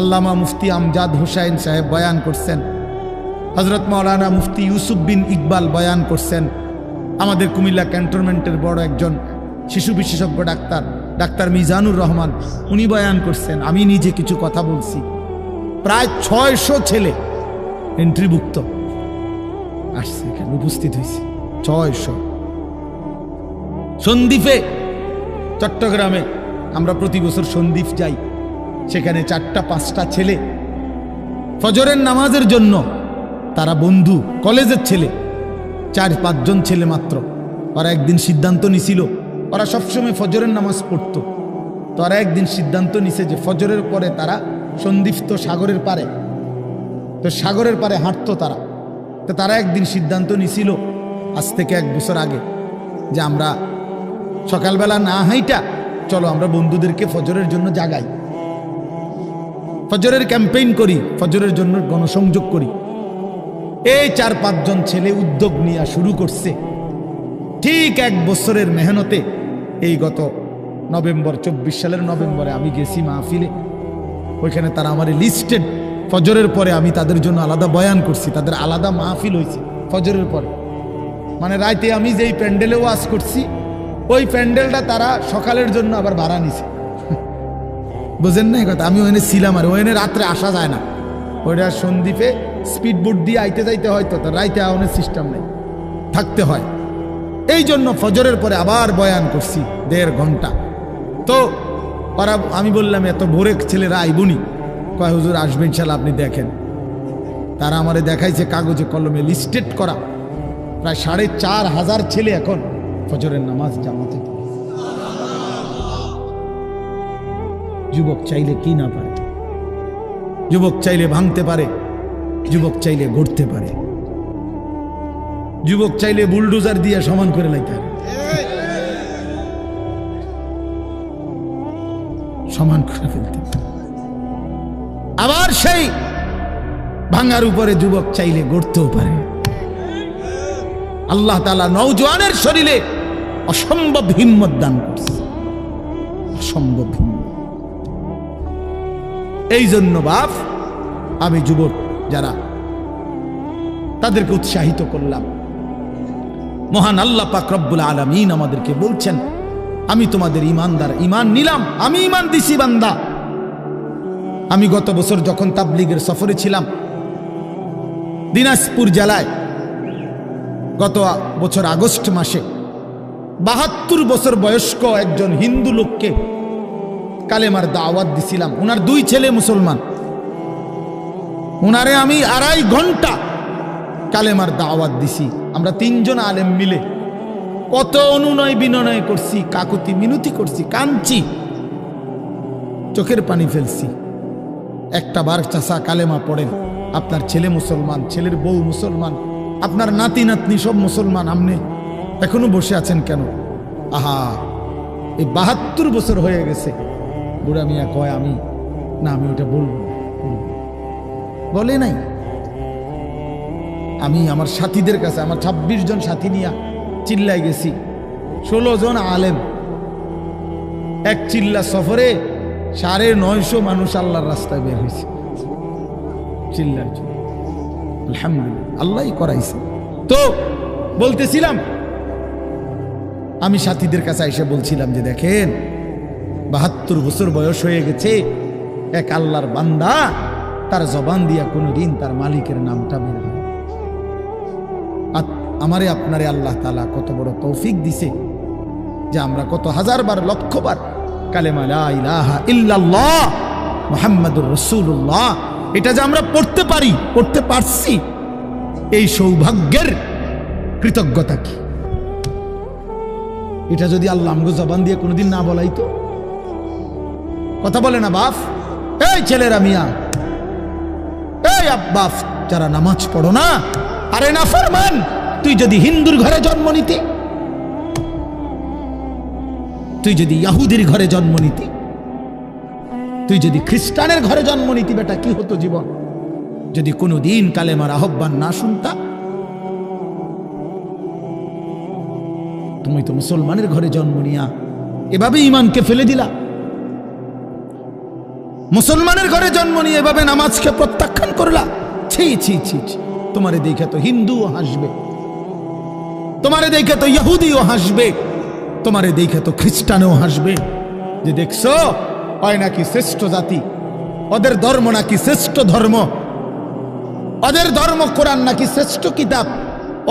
আল্লামা মুফতি আমজাদ হোসাইন সাহেব বয়ান করছেন, হজরত মাওলানা মুফতি ইউসুফ বিন ইকবাল বয়ান করছেন, আমাদের কুমিল্লা ক্যান্টনমেন্টের বড় একজন শিশু বিশেষজ্ঞ ডাক্তার মিজানুর রহমান উনি বয়ান করছেন, আমি নিজে কিছু কথা বলছি। প্রায় 600 ছেলে এন্ট্রিভুক্ত আসছে, এখানে উপস্থিত হয়েছে 600। সন্দ্বীপে, চট্টগ্রামে আমরা প্রতি বছর সন্দ্বীপ যাই, সেখানে 4টা-5টা ছেলে ফজরের নামাজের জন্য, তারা বন্ধু কলেজের ছেলে, 4-5 জন ছেলে মাত্র। ওরা একদিন সিদ্ধান্ত নিছিল, ওরা সবসময় ফজরের নামাজ পড়তো, তো ওরা একদিন সিদ্ধান্ত নিছে যে ফজরের পরে তারা সন্দ্বীপ তো সাগরের পারে, তো সাগরের পারে হাঁটতো তারা। তো তারা একদিন সিদ্ধান্ত নিছিল আজ থেকে 1 বছর আগে, যে আমরা সকালবেলা না হাইটা চলো আমরা বন্ধুদেরকে ফজরের জন্য জাগাই, ফজরের ক্যাম্পেইন করি, ফজরের জন্য গণসংযোগ করি। এই 4-5 জন ছেলে উদ্যোগ নিয়ে শুরু করছে। ঠিক 1 বছরের মেহনতে এই গত নভেম্বর, 24 সালের নভেম্বরে আমি গেছি মাহফিলে, ওইখানে তারা আমার লিস্টেড। ফজরের পরে আমি তাদের জন্য আলাদা বয়ান করছি, তাদের আলাদা মাহফিল হয়েছে ফজরের পরে। মানে রাতে আমি যেই প্যান্ডেলে ওয়াজ করছি, ওই প্যান্ডেলটা তারা সকালের জন্য আবার ভাড়া নিছে। বুঝেন না এই কথা? আমি ওখানে ছিলাম, আর ওখানে রাত্রে আসা যায় না, ওইটা সন্দ্বীপে স্পিড বোট দিয়ে আইতে যাইতে হয়, তো রাইতে আওয়ানোর সিস্টেম নেই, থাকতে হয়। এই জন্য ফজরের পরে আবার বয়ান করছি 1.5 ঘন্টা। তো ওরা, আমি বললাম এত ভোরে ছেলেরা আইবুনি, কয় হুজুর আসবেন ইনশাআল্লাহ, আপনি দেখেন। তারা আমারে দেখাইছে কাগজে কলমে লিস্টেড করা প্রায় 4,500 ছেলে এখন ফজরের নামাজ জামাতে। যুবক চাইলে কি না পারে, যুবক চাইলে ভাঙতে পারে, যুবক চাইলে গড়তে পারে, যুবক চাইলে বুলডোজার দিয়ে সমান করে লাইতে পারে, সমান করে ফেলতে পারে। আবার সেই ভাঙার উপরে যুবক চাইলে গড়তেও পারে। আল্লাহ তাআলা নওজোয়ানের শরীরে অসম্ভব হিম্মত দান করছে, অসম্ভব হিম্মত। এই জন্য বাপ, আমি যুবক যারা, তাদেরকে উৎসাহিত করলাম। মহান আল্লাহ পাক রব্বুল আলামিন আমাদেরকে বলছেন, আমি তোমাদের ঈমানদার, ঈমান নিলাম, আমি ঈমান দিছি বান্দা। আমি গত বছর যখন তাবলীগের সফরে ছিলাম দিনাজপুর জেলায়, গত বছর আগস্ট মাসে 72 বছর বয়স্ক একজন হিন্দু লোককে কালেমার দাওয়াত দিছিলাম। ওনার 2 ছেলে মুসলমান। ওনারে আমি 2.5 ঘন্টা কালেমার দাওয়াত দিছি। আমরা 3 জন আলেম মিলে কত অনুনয় বিনয় করছি, কাকুতি মিনতি করছি, কাঁদছি, চোখের পানি ফেলছি। একটা বার চাচা কালেমা পড়েন, আপনার ছেলে মুসলমান, ছেলের বউ মুসলমান, আপনার নাতি নাতনি সব মুসলমান, আপনি এখনো বসে আছেন কেন? আহা, এই 72 বছর হয়ে গেছে। বুড়া মিয়া কয় আমি ওটা বলবো না। বলে নাই। আমি আমার সাথীদের কাছে, আমার 26 জন সাথী নিয়ে চিল্লাই গেছি, 16 জন আলেম, এক চিল্লা সফরে 950 মানুষ আল্লাহর রাস্তায় বের হয়েছে চিল্লার জন্য। আলহামদুলিল্লাহ, আল্লাহই করাইছে। তো বলতেছিলাম, আমি সাথীদের কাছে এসে বলছিলাম যে দেখেন, 72 বছর বয়স হয়ে গেছে, এক আল্লাহর বান্দা, তার জবান দিয়া কোনোদিন তার মালিকের নামটা বের হয়। আমারে আপনারে আল্লাহ তাআলা কত বড় তৌফিক দিছে যে আমরা কত হাজারবার, লক্ষবার কালেমা লা ইলাহা ইল্লাল্লাহ মুহাম্মাদুর রাসূলুল্লাহ এটা যে আমরা পড়তে পারি, পড়তে পারছি, এই সৌভাগ্যের কৃতজ্ঞতা কি? এটা যদি আল্লাহ আমগো জবান দিয়ে কোনোদিন না বলাইতো। কথা বলে না বাপ, এই ছেলেরা মিয়া, এই আব্বাস যারা নামাজ পড়ো না, আরে না ফরমান, তুই যদি হিন্দুর ঘরে জন্ম নিতি, তুই যদি ইহুদির ঘরে জন্ম নিতি, তুই যদি খ্রিস্টানের ঘরে জন্ম নিতি, বেটা কি হতো জীবন? যদি কোনোদিন কালেমার আহ্বান না শুনতা। তুমি তো মুসলমানের ঘরে জন্ম নিয়া এভাবে ইমানকে ফেলে দিলা। মুসলমানের ঘরে জন্ম নিয়ে এভাবে নামাজকে প্রত্যাখ্যান করলা। ছি ছি ছি ছি, তোমারে দেখে তো হিন্দুও হাসবে, তোমারে দেখে তো ইহুদিও হাসবে, তোমারে দেখে তো খ্রিস্টানও হাসবে, যে দেখছো হয় নাকি শ্রেষ্ঠ জাতি, ওদের ধর্ম নাকি শ্রেষ্ঠ ধর্ম, ওদের ধর্ম কোরআন নাকি শ্রেষ্ঠ কিতাব,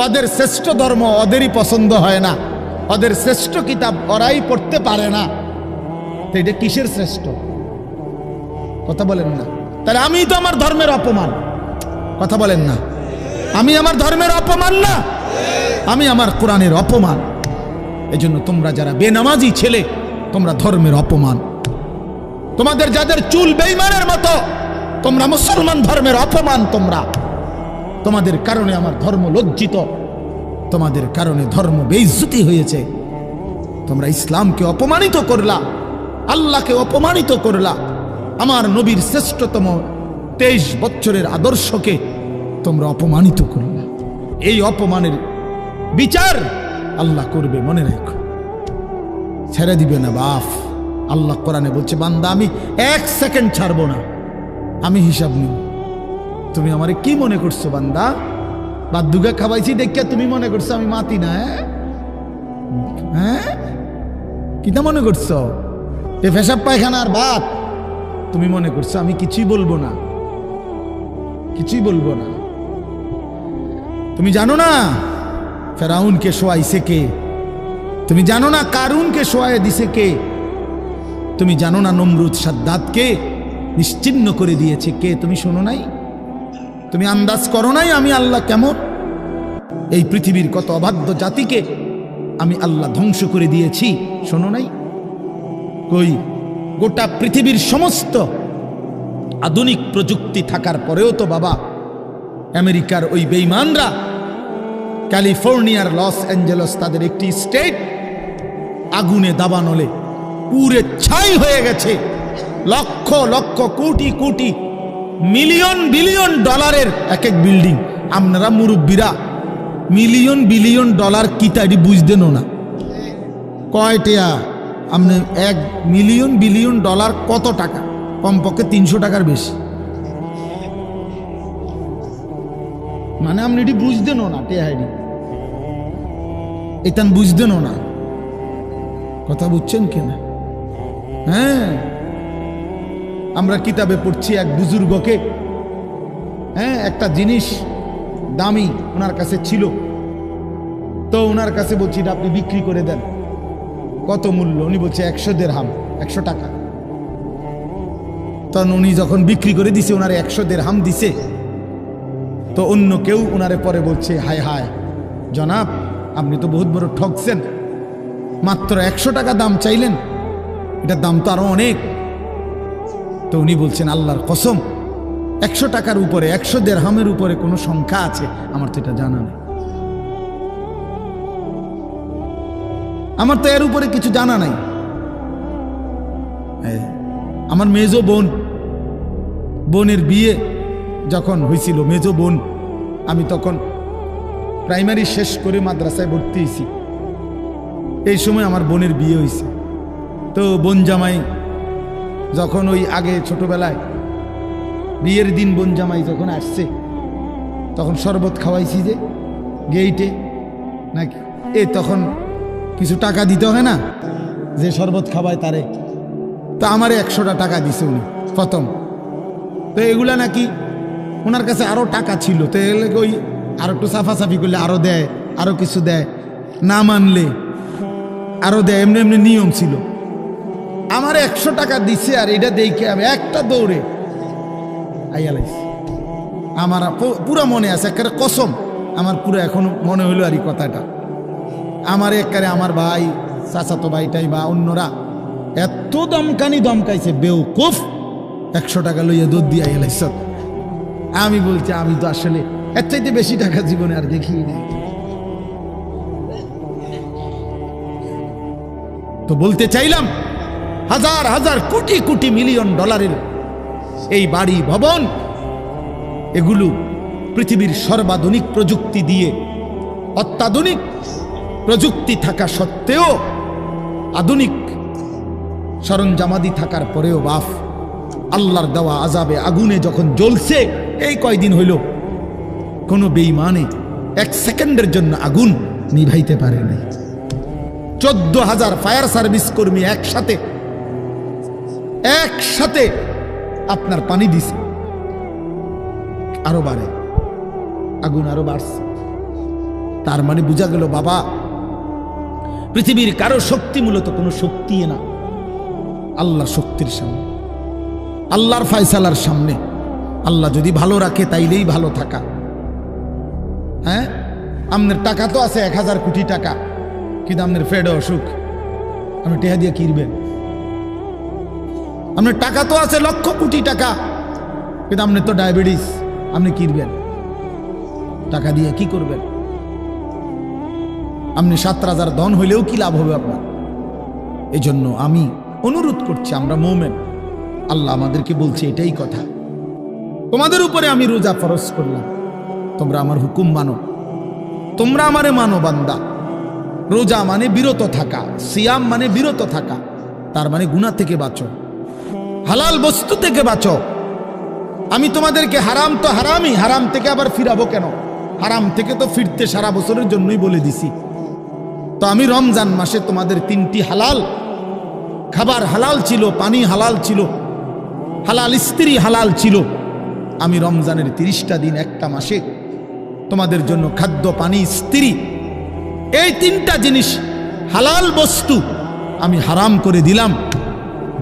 ওদের শ্রেষ্ঠ ধর্ম ওদেরই পছন্দ হয় না, ওদের শ্রেষ্ঠ কিতাব ওরাই পড়তে পারে না। তো এটা কিসের শ্রেষ্ঠ? কথা বলেন না। তাহলে আমি তো আমার ধর্মের অপমান। কথা বলেন না, আমি আমার ধর্মের অপমান না, আমি আমার কোরআনের অপমান। এজন্য তোমরা যারা বেনামাজি ছেলে, তোমরা ধর্মের অপমান। তোমাদের যাদের চুল বেঈমানের মতো, তোমরা মুসলমান ধর্মের অপমান। তোমাদের কারণে আমার ধর্ম লজ্জিত, তোমাদের কারণে ধর্ম বেইজ্জতি হয়েছে। তোমরা ইসলামকে অপমানিত করলা, আল্লাহকে অপমানিত করলা, আমার নবীর শ্রেষ্ঠতম 23 বছরের আদর্শকে তোমরা অপমানিত করলা। এই অপমানের বিচার আল্লাহ করবে, মনে রাখো, ছেড়ে দিবে না বাপ। আল্লাহ কোরআনে বলছে, বান্দা আমি 1 সেকেন্ড ছাড়বো না, আমি হিসাব নিব। তুমি আমারে কি মনে করছো বান্দা? বাদুগা খাওয়াইছি দেখিয়া তুমি মনে করছো আমি মাতি না? হ্যাঁ, কিটা মনে করছো? এ পেশাব পায়খানার ভাত তুমি মনে করছো আমি কিছুই বলবো না, কিছুই বলবো না। তুমি জানো না ফেরাউনকে শোয়াইছে কে? তুমি জানো না কারুনকে শোয়াই দিছে কে? তুমি জানো না নমরুদ সাদ্দাতকে নিশ্চিহ্ন করে দিয়েছে কে? তুমি শোনো নাই? তুমি আন্দাজ করো নাই আমি আল্লাহ কেমন? এই পৃথিবীর কত অবাধ্য জাতিকে আমি আল্লাহ ধ্বংস করে দিয়েছি, শোনো নাই? কই, গোটা পৃথিবীর সমস্ত আধুনিক প্রযুক্তি থাকার পরেও তো বাবা আমেরিকার ওই বেঈমানরা, ক্যালিফোর্নিয়ার লস অ্যাঞ্জেলস তাদের একটি স্টেট আগুনে দাবানলে পুরে ছাই হয়ে গেছে। লক্ষ লক্ষ কোটি কোটি মিলিয়ন বিলিয়ন ডলারের এক এক বিল্ডিং। আপনারা মুরব্বীরা মিলিয়ন বিলিয়ন ডলার কি তাই বুঝতেনও না? কয়টা আপনি 1 মিলিয়ন বিলিয়ন ডলার কত টাকা? কমপক্ষে 300 টাকার বেশি। মানে আপনি এটি বুঝতেনও না, টেহাইডি এটা বুঝতেনও না। কথা বুঝছেন কিনা? হ্যাঁ, আমরা কিতাবে পড়ছি এক বুজুর্গকে, হ্যাঁ, একটা জিনিস দামি ওনার কাছে ছিল, তো ওনার কাছে বলছি এটা আপনি বিক্রি করে দেন। কত মূল্য? উনি বলছে 100 দিরহাম, 100 টাকা। তখন উনি যখন বিক্রি করে দিছে, ওনার 100 দিরহাম দিছে। তো অন্য কেউ ওনারে পরে বলছে, হায় হায় জনাব, আপনি তো বহুত বড় ঠকছেন, মাত্র 100 টাকা দাম চাইলেন, এটার দাম তো আরো অনেক। তো উনি বলছেন, আল্লাহর কসম, 100 টাকার উপরে, 100 দিরহামের উপরে কোনো সংখ্যা আছে আমার তো এটা জানা নেই, আমার তো এর উপরে কিছু জানা নাই। আমার মেজো বোনের বিয়ে যখন হয়েছিল, মেজো বোন, আমি তখন প্রাইমারি শেষ করে মাদ্রাসায় ভর্তি হয়েছি, এই সময় আমার বোনের বিয়ে হয়েছে। তো বোন জামাই যখন ওই আগে ছোটবেলায় বিয়ের দিন বোন জামাই যখন আসছে, তখন শরবত খাওয়াইছি যে গেইটে নাকি, তখন কিছু টাকা দিতে হয় না, যে শরবত খাওয়ায় তারে। তো আমারে 100টা টাকা দিছে উনি প্রথম। তো এগুলা নাকি ওনার কাছে আরো টাকা ছিল, তো ওই আরো একটু সাফাসাফি করলে আরো দেয়, আরো কিছু দেয়, না মানলে আরো দেয়, এমনি এমনি নিয়ম ছিল। আমার 100 টাকা দিছে, আর এটা দেখে আমি একটা দৌড়ে আইয়ালাইছি। আমার পুরো মনে আছে, একেবারে কসম, আমার পুরো এখনো মনে হইলো আর এই কথাটা। আমার একেবারে আমার ভাই, চাচাতো ভাইটাই বা অন্যরা এত দমকাইছে, বেউকুফ, 100 টাকা লইয়া দুধ দিয়ে আইয়ালাইছ। আমি বলছি, আমি তো আসলে এর চাইতে বেশি টাকা জীবনে আর দেখি নাই। তো বলতে চাইলাম, হাজার হাজার কোটি কোটি মিলিয়ন ডলারের এই বাড়ি ভবন, এগুলো পৃথিবীর সর্বাধুনিক প্রযুক্তি দিয়ে, অত্যাধুনিক প্রযুক্তি থাকা সত্ত্বেও, আধুনিক সরঞ্জামাদি থাকার পরেও বাফ আল্লাহর দেওয়া আযাবে আগুনে যখন জ্বলছে, এই কয়দিন হইল কোনো বেঈমানে 1 সেকেন্ডের জন্য আগুন নিভাইতে পারে নাই। 14,000 ফায়ার সার্ভিস কর্মী একসাথে আপনার পানি দিছে, আরো বাড়ে, আগুন আরো বাড়ছে। তার মানে বোঝা গেল বাবা, পৃথিবীর কারো শক্তি মূলত কোনো শক্তি না, আল্লাহ শক্তির সামনে, আল্লাহর ফয়সালার সামনে। আল্লাহ যদি ভালো রাখে তাইলেই ভালো থাকা। হ্যাঁ, আপনার টাকা তো আছে 1000 কোটি টাকা, কিন্তু আপনার ফেড অসুখ, আপনি টেহা দিয়ে কিনবেন। আপনার টাকা তো আছে লক্ষ কোটি টাকা, কিন্তু আপনার তো ডায়াবেটিস, আপনি কিনবেন টাকা দিয়ে কি করবেন? আপনি 7,000 ধন হইলেও কি লাভ হবে আপনার? এই জন্য আমি অনুরোধ করছি, আমরা মুমিন, আল্লাহ আমাদেরকে বলছে এটাই কথা, তোমাদের উপরে আমি রোজা ফরজ করলাম, তোমরা আমার হুকুম মানো, তোমরা আমারে মানো বান্দা। রোজা মানে বিরত থাকা, সিয়াম মানে বিরত থাকা, তার মানে গুনাহ থেকে বাঁচো, হালাল বস্তু থেকে বাঁচো। আমি তোমাদেরকে হারাম তো হারামই, হারাম থেকে আবার ফিরাবো কেন? হারাম থেকে তো ফিরতে সারা বছরের জন্যই বলে দিছি। তো আমি রমজান মাসে তোমাদের 3টি হালাল খাবার হালাল ছিল, পানি হালাল ছিল, হালাল স্ত্রী হালাল ছিল। আমি রমজানের 30টা দিন, একটা মাসে তোমাদের জন্য খাদ্য, পানি, স্ত্রী, এই 3টা জিনিস হালাল বস্তু আমি হারাম করে দিলাম।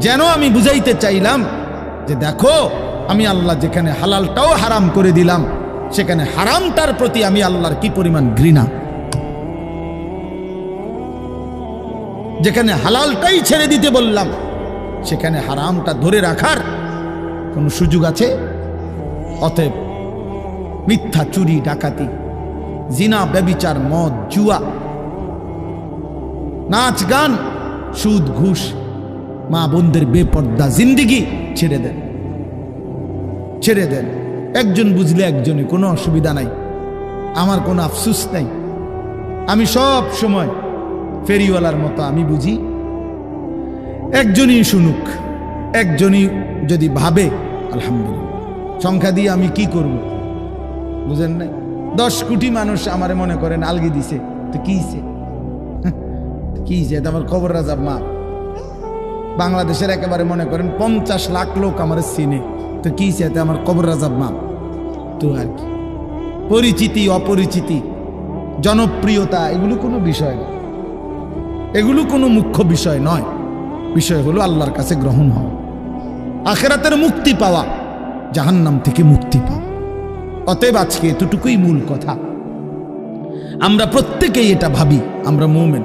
যেন আমি বুঝাইতে চাইলাম যে দেখো, আমি আল্লাহ যেখানে হালালটাও হারাম করে দিলাম, সেখানে হারামটার প্রতি আমি আল্লাহর কি পরিমাণ ঘৃণা। যেখানে হালালটাই ছেড়ে দিতে বললাম, সেখানে হারামটা ধরে রাখার কোনো সুযোগ আছে? অতএব মিথ্যা, চুরি, ডাকাতি, জিনা, ব্যভিচার, মদ, জুয়া, নাচ, গান, সুদ, ঘুষ, মা বোনদের বেপর্দা জিন্দিগি ছেড়ে দেন, ছেড়ে দেন। একজন বুঝলে একজনই, কোনো অসুবিধা নাই, আমার কোনো আফসুস নাই। আমি সব সময় ফেরিওয়ালার মতো আমি বুঝি, একজনই শুনুক, একজনই যদি ভাবে আলহামদুলিল্লাহ। সংখ্যা দিয়ে আমি কি করব? বুঝেন নাই? 10 কোটি মানুষ আমারে মনে করেন আলগি দিছে, তো কি হইছে? এটা আমার কবর রাজাব মা। বাংলাদেশের একেবারে মনে করেন 50 লাখ লোক আমার চিনে, তো কি হইছে? এটা আমার কবর রাজাব মা। তো আর কি, পরিচিতি, অপরিচিতি, জনপ্রিয়তা, এগুলো কোনো বিষয় না, এগুলো কোনো মুখ্য বিষয় নয়। বিষয় হলো আল্লাহর কাছে গ্রহণ হওয়া, আখিরাতের মুক্তি পাওয়া, জাহান্নাম থেকে মুক্তি পাওয়া। অতএব আজকে এতটুকুই মূল কথা, আমরা প্রত্যেকেই এটা ভাবি আমরা মুমিন।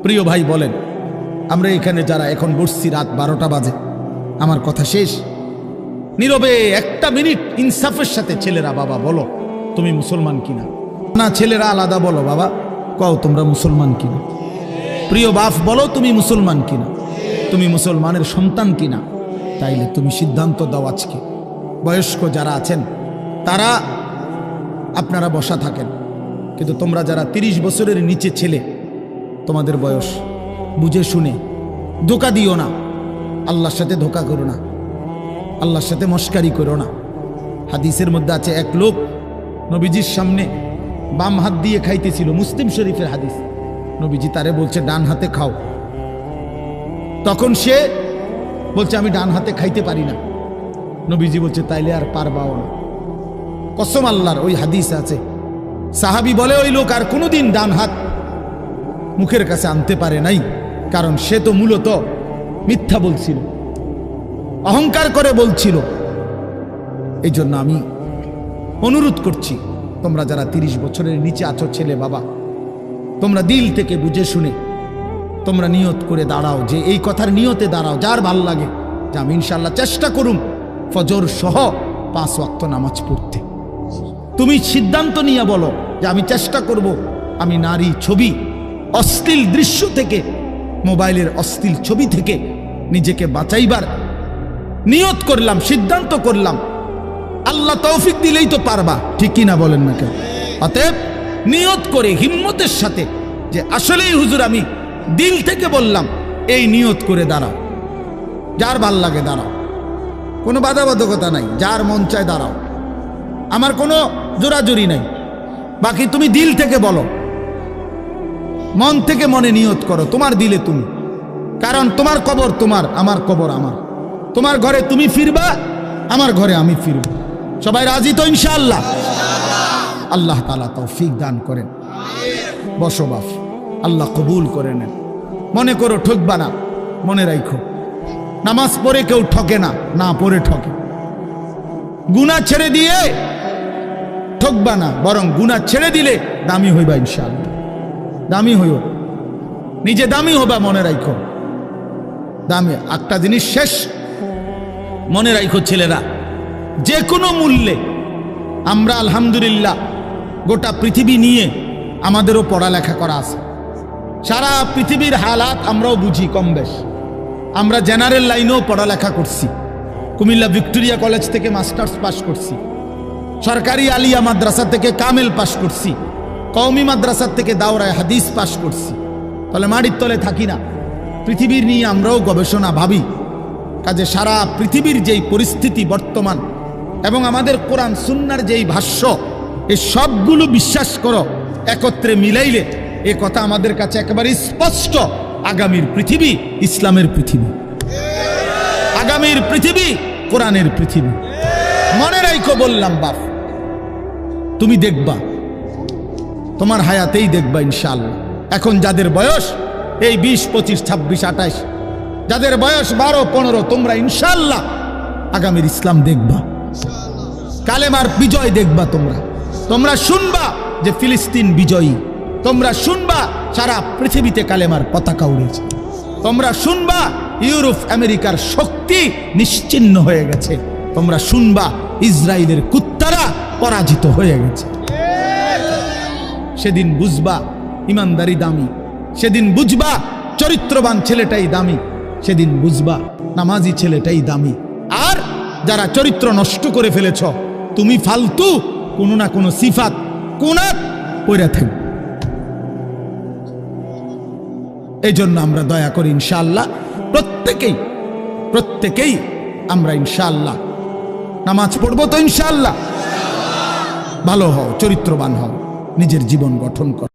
প্রিয় ভাই বলেন, আমরা এখানে যারা এখন বসছি রাত 12টা বাজে, আমার কথা শেষ, নীরবে একটা মিনিট ইনসাফের সাথে ছেলেরা বাবা বলো তুমি মুসলমান কিনা। না ছেলেরা আলাদা বলো বাবা, কও তোমরা মুসলমান কিনা। প্রিয় বাপ বলো তুমি মুসলমান কিনা, তুমি মুসলমানের সন্তান কিনা। তাইলে তুমি সিদ্ধান্ত দাও আজকে। বয়স্ক যারা আছেন তারা আপনারা বসা থাকেন, কিন্তু তোমরা যারা 30 বছরের নিচে ছেলে, তোমাদের বয়স, বুঝে শুনে ধোঁকা দিও না, আল্লাহর সাথে ধোঁকা করো না, আল্লাহর সাথে মস্কারি করো না। হাদিসের মধ্যে আছে এক লোক নবীজির সামনে বাম হাত দিয়ে খাইতেছিল, মুসলিম শরীফের হাদিস। নবীজি তারে বলছে ডান হাতে খাও, তখন সে বলছে আমি ডান হাতে খাইতে পারি না। নবীজি বলছে তাইলে আর পারবাও না। কসম আল্লাহর, ওই হাদিস আছে। সাহাবী বলে ওই লোক আর কোনোদিন ডান হাত মুখের কাছে আনতে পারে নাই, কারণ সে তো মূলত মিথ্যা বলছিল, অহংকার করে বলছিল। এই জন্য আমি অনুরোধ করছি, তোমরা যারা 30 বছরের নিচে আছো ছেলে বাবা, তোমরা দিল থেকে বুঝে শুনে তোমরা নিয়ত করে দাঁড়াও, যে এই কথার নিয়তে দাঁড়াও যার ভাল লাগে যে আমি ইনশাল্লাহ চেষ্টা করুম ফজর সহ 5 ওয়াক্ত নামাজ পড়তে। তুমি সিদ্ধান্ত নিয়ে বলো যে আমি চেষ্টা করব, আমি নারী ছবি, অশ্লীল দৃশ্য থেকে, মোবাইলের অশ্লীল ছবি থেকে নিজেকে বাঁচাইবার নিয়ত করলাম, সিদ্ধান্ত করলাম। আল্লাহ তৌফিক দিলেই তো পারবা, ঠিক কিনা বলেন না কেন? অতএব নিয়ত করে হিম্মতের সাথে যে আসলেই হুজুর আমি দিল থেকে বললাম, এই নিয়ত করে দাঁড়াও। যার ভাল লাগে দাঁড়াও, কোনো বাধাবাধকতা নাই, যার মন চায় দাঁড়াও, আমার কোনো জোরাজুরি নাই। বাকি তুমি দিল থেকে বলো, মন থেকে মনে নিয়ত করো, তোমার দিলে তুমি, কারণ তোমার কবর তোমার, আমার কবর আমার। তোমার ঘরে তুমি ফিরবা, আমার ঘরে আমি ফিরব। সবাই রাজি তো ইনশাআল্লাহ? আল্লাহ তাআলা তৌফিক দান করেন। বসো বাপ, আল্লাহ কবুল করে নেন। মনে করো ঠকবা না, মনে রাখো নামাজ পড়ে কেউ ঠকে না, না পড়ে ঠকে। গুনাহ ছেড়ে দিয়ে ঠকবা না, বরং গুনাহ ছেড়ে দিলে দামি হইবা ইনশাআল্লাহ। দামি হইও, নিজে দামি হবা, মনে রাখো দামি। একটা জিনিস শেষ মনে রাখো ছেলেরা, যে কোনো মূল্যে আমরা আলহামদুলিল্লাহ গোটা পৃথিবী নিয়ে আমাদেরও পড়ালেখা করা আছে। সারা পৃথিবীর হালাত আমরাও বুঝি কম বেশ। আমরা জেনারেল লাইনেও পড়ালেখা করছি, কুমিল্লা ভিক্টোরিয়া কলেজ থেকে মাস্টার্স পাস করছি, সরকারি আলিয়া মাদ্রাসা থেকে কামেল পাস করছি, কওমি মাদ্রাসা থেকে দাওরায়ে হাদিস পাস করছি। তাহলে মাটির তলে থাকি না, পৃথিবীর নিয়ে আমরাও গবেষণা ভাবি। কাজে সারা পৃথিবীর যেই পরিস্থিতি বর্তমান এবং আমাদের কোরআন সুন্নাহর যেই ভাষ্য, এই সবগুলো বিশ্বাস করো, একত্রে মিলাইলে এ কথা আমাদের কাছে একেবারে স্পষ্ট। আগামীর পৃথিবী ইসলামের পৃথিবী, আগামীর পৃথিবী কোরআনের পৃথিবী। মনে রাখো বললাম বাপ, তুমি দেখবা, তোমার হায়াতেই দেখবা ইনশাআল্লাহ। এখন যাদের বয়স এই 20, 25, 26, 28, যাদের বয়স 12, 15, তোমরা ইনশাআল্লাহ আগামীর ইসলাম দেখবা, কালেমার বিজয় দেখবা। তোমরা শুনবা যে ফিলিস্তিন বিজয়ী, তোমরা শুনবা সারা পৃথিবীতে কালেমার পতাকা উড়েছে, তোমরা শুনবা ইউরোপ আমেরিকার শক্তি নিশ্চিহ্ন হয়ে গেছে, তোমরা শুনবা ইসরায়েলের কুত্তারা পরাজিত হয়ে গেছে। সেদিন বুঝবা ইমানদারি দামি, সেদিন বুঝবা চরিত্রবান ছেলেটাই দামি, সেদিন বুঝবা নামাজি ছেলেটাই দামি। আর যারা চরিত্র নষ্ট করে ফেলেছ, তুমি ফালতু কোনো না কোনো সিফাত কুনাত পড়ে থাকবে। এই জন্য আমরা দয়া করি ইনশাআল্লাহ প্রত্যেকেই আমরা ইনশাআল্লাহ নামাজ পড়বো তো ইনশাআল্লাহ। ভালো হও, চরিত্রবান হও, নিজের জীবন গঠন করো।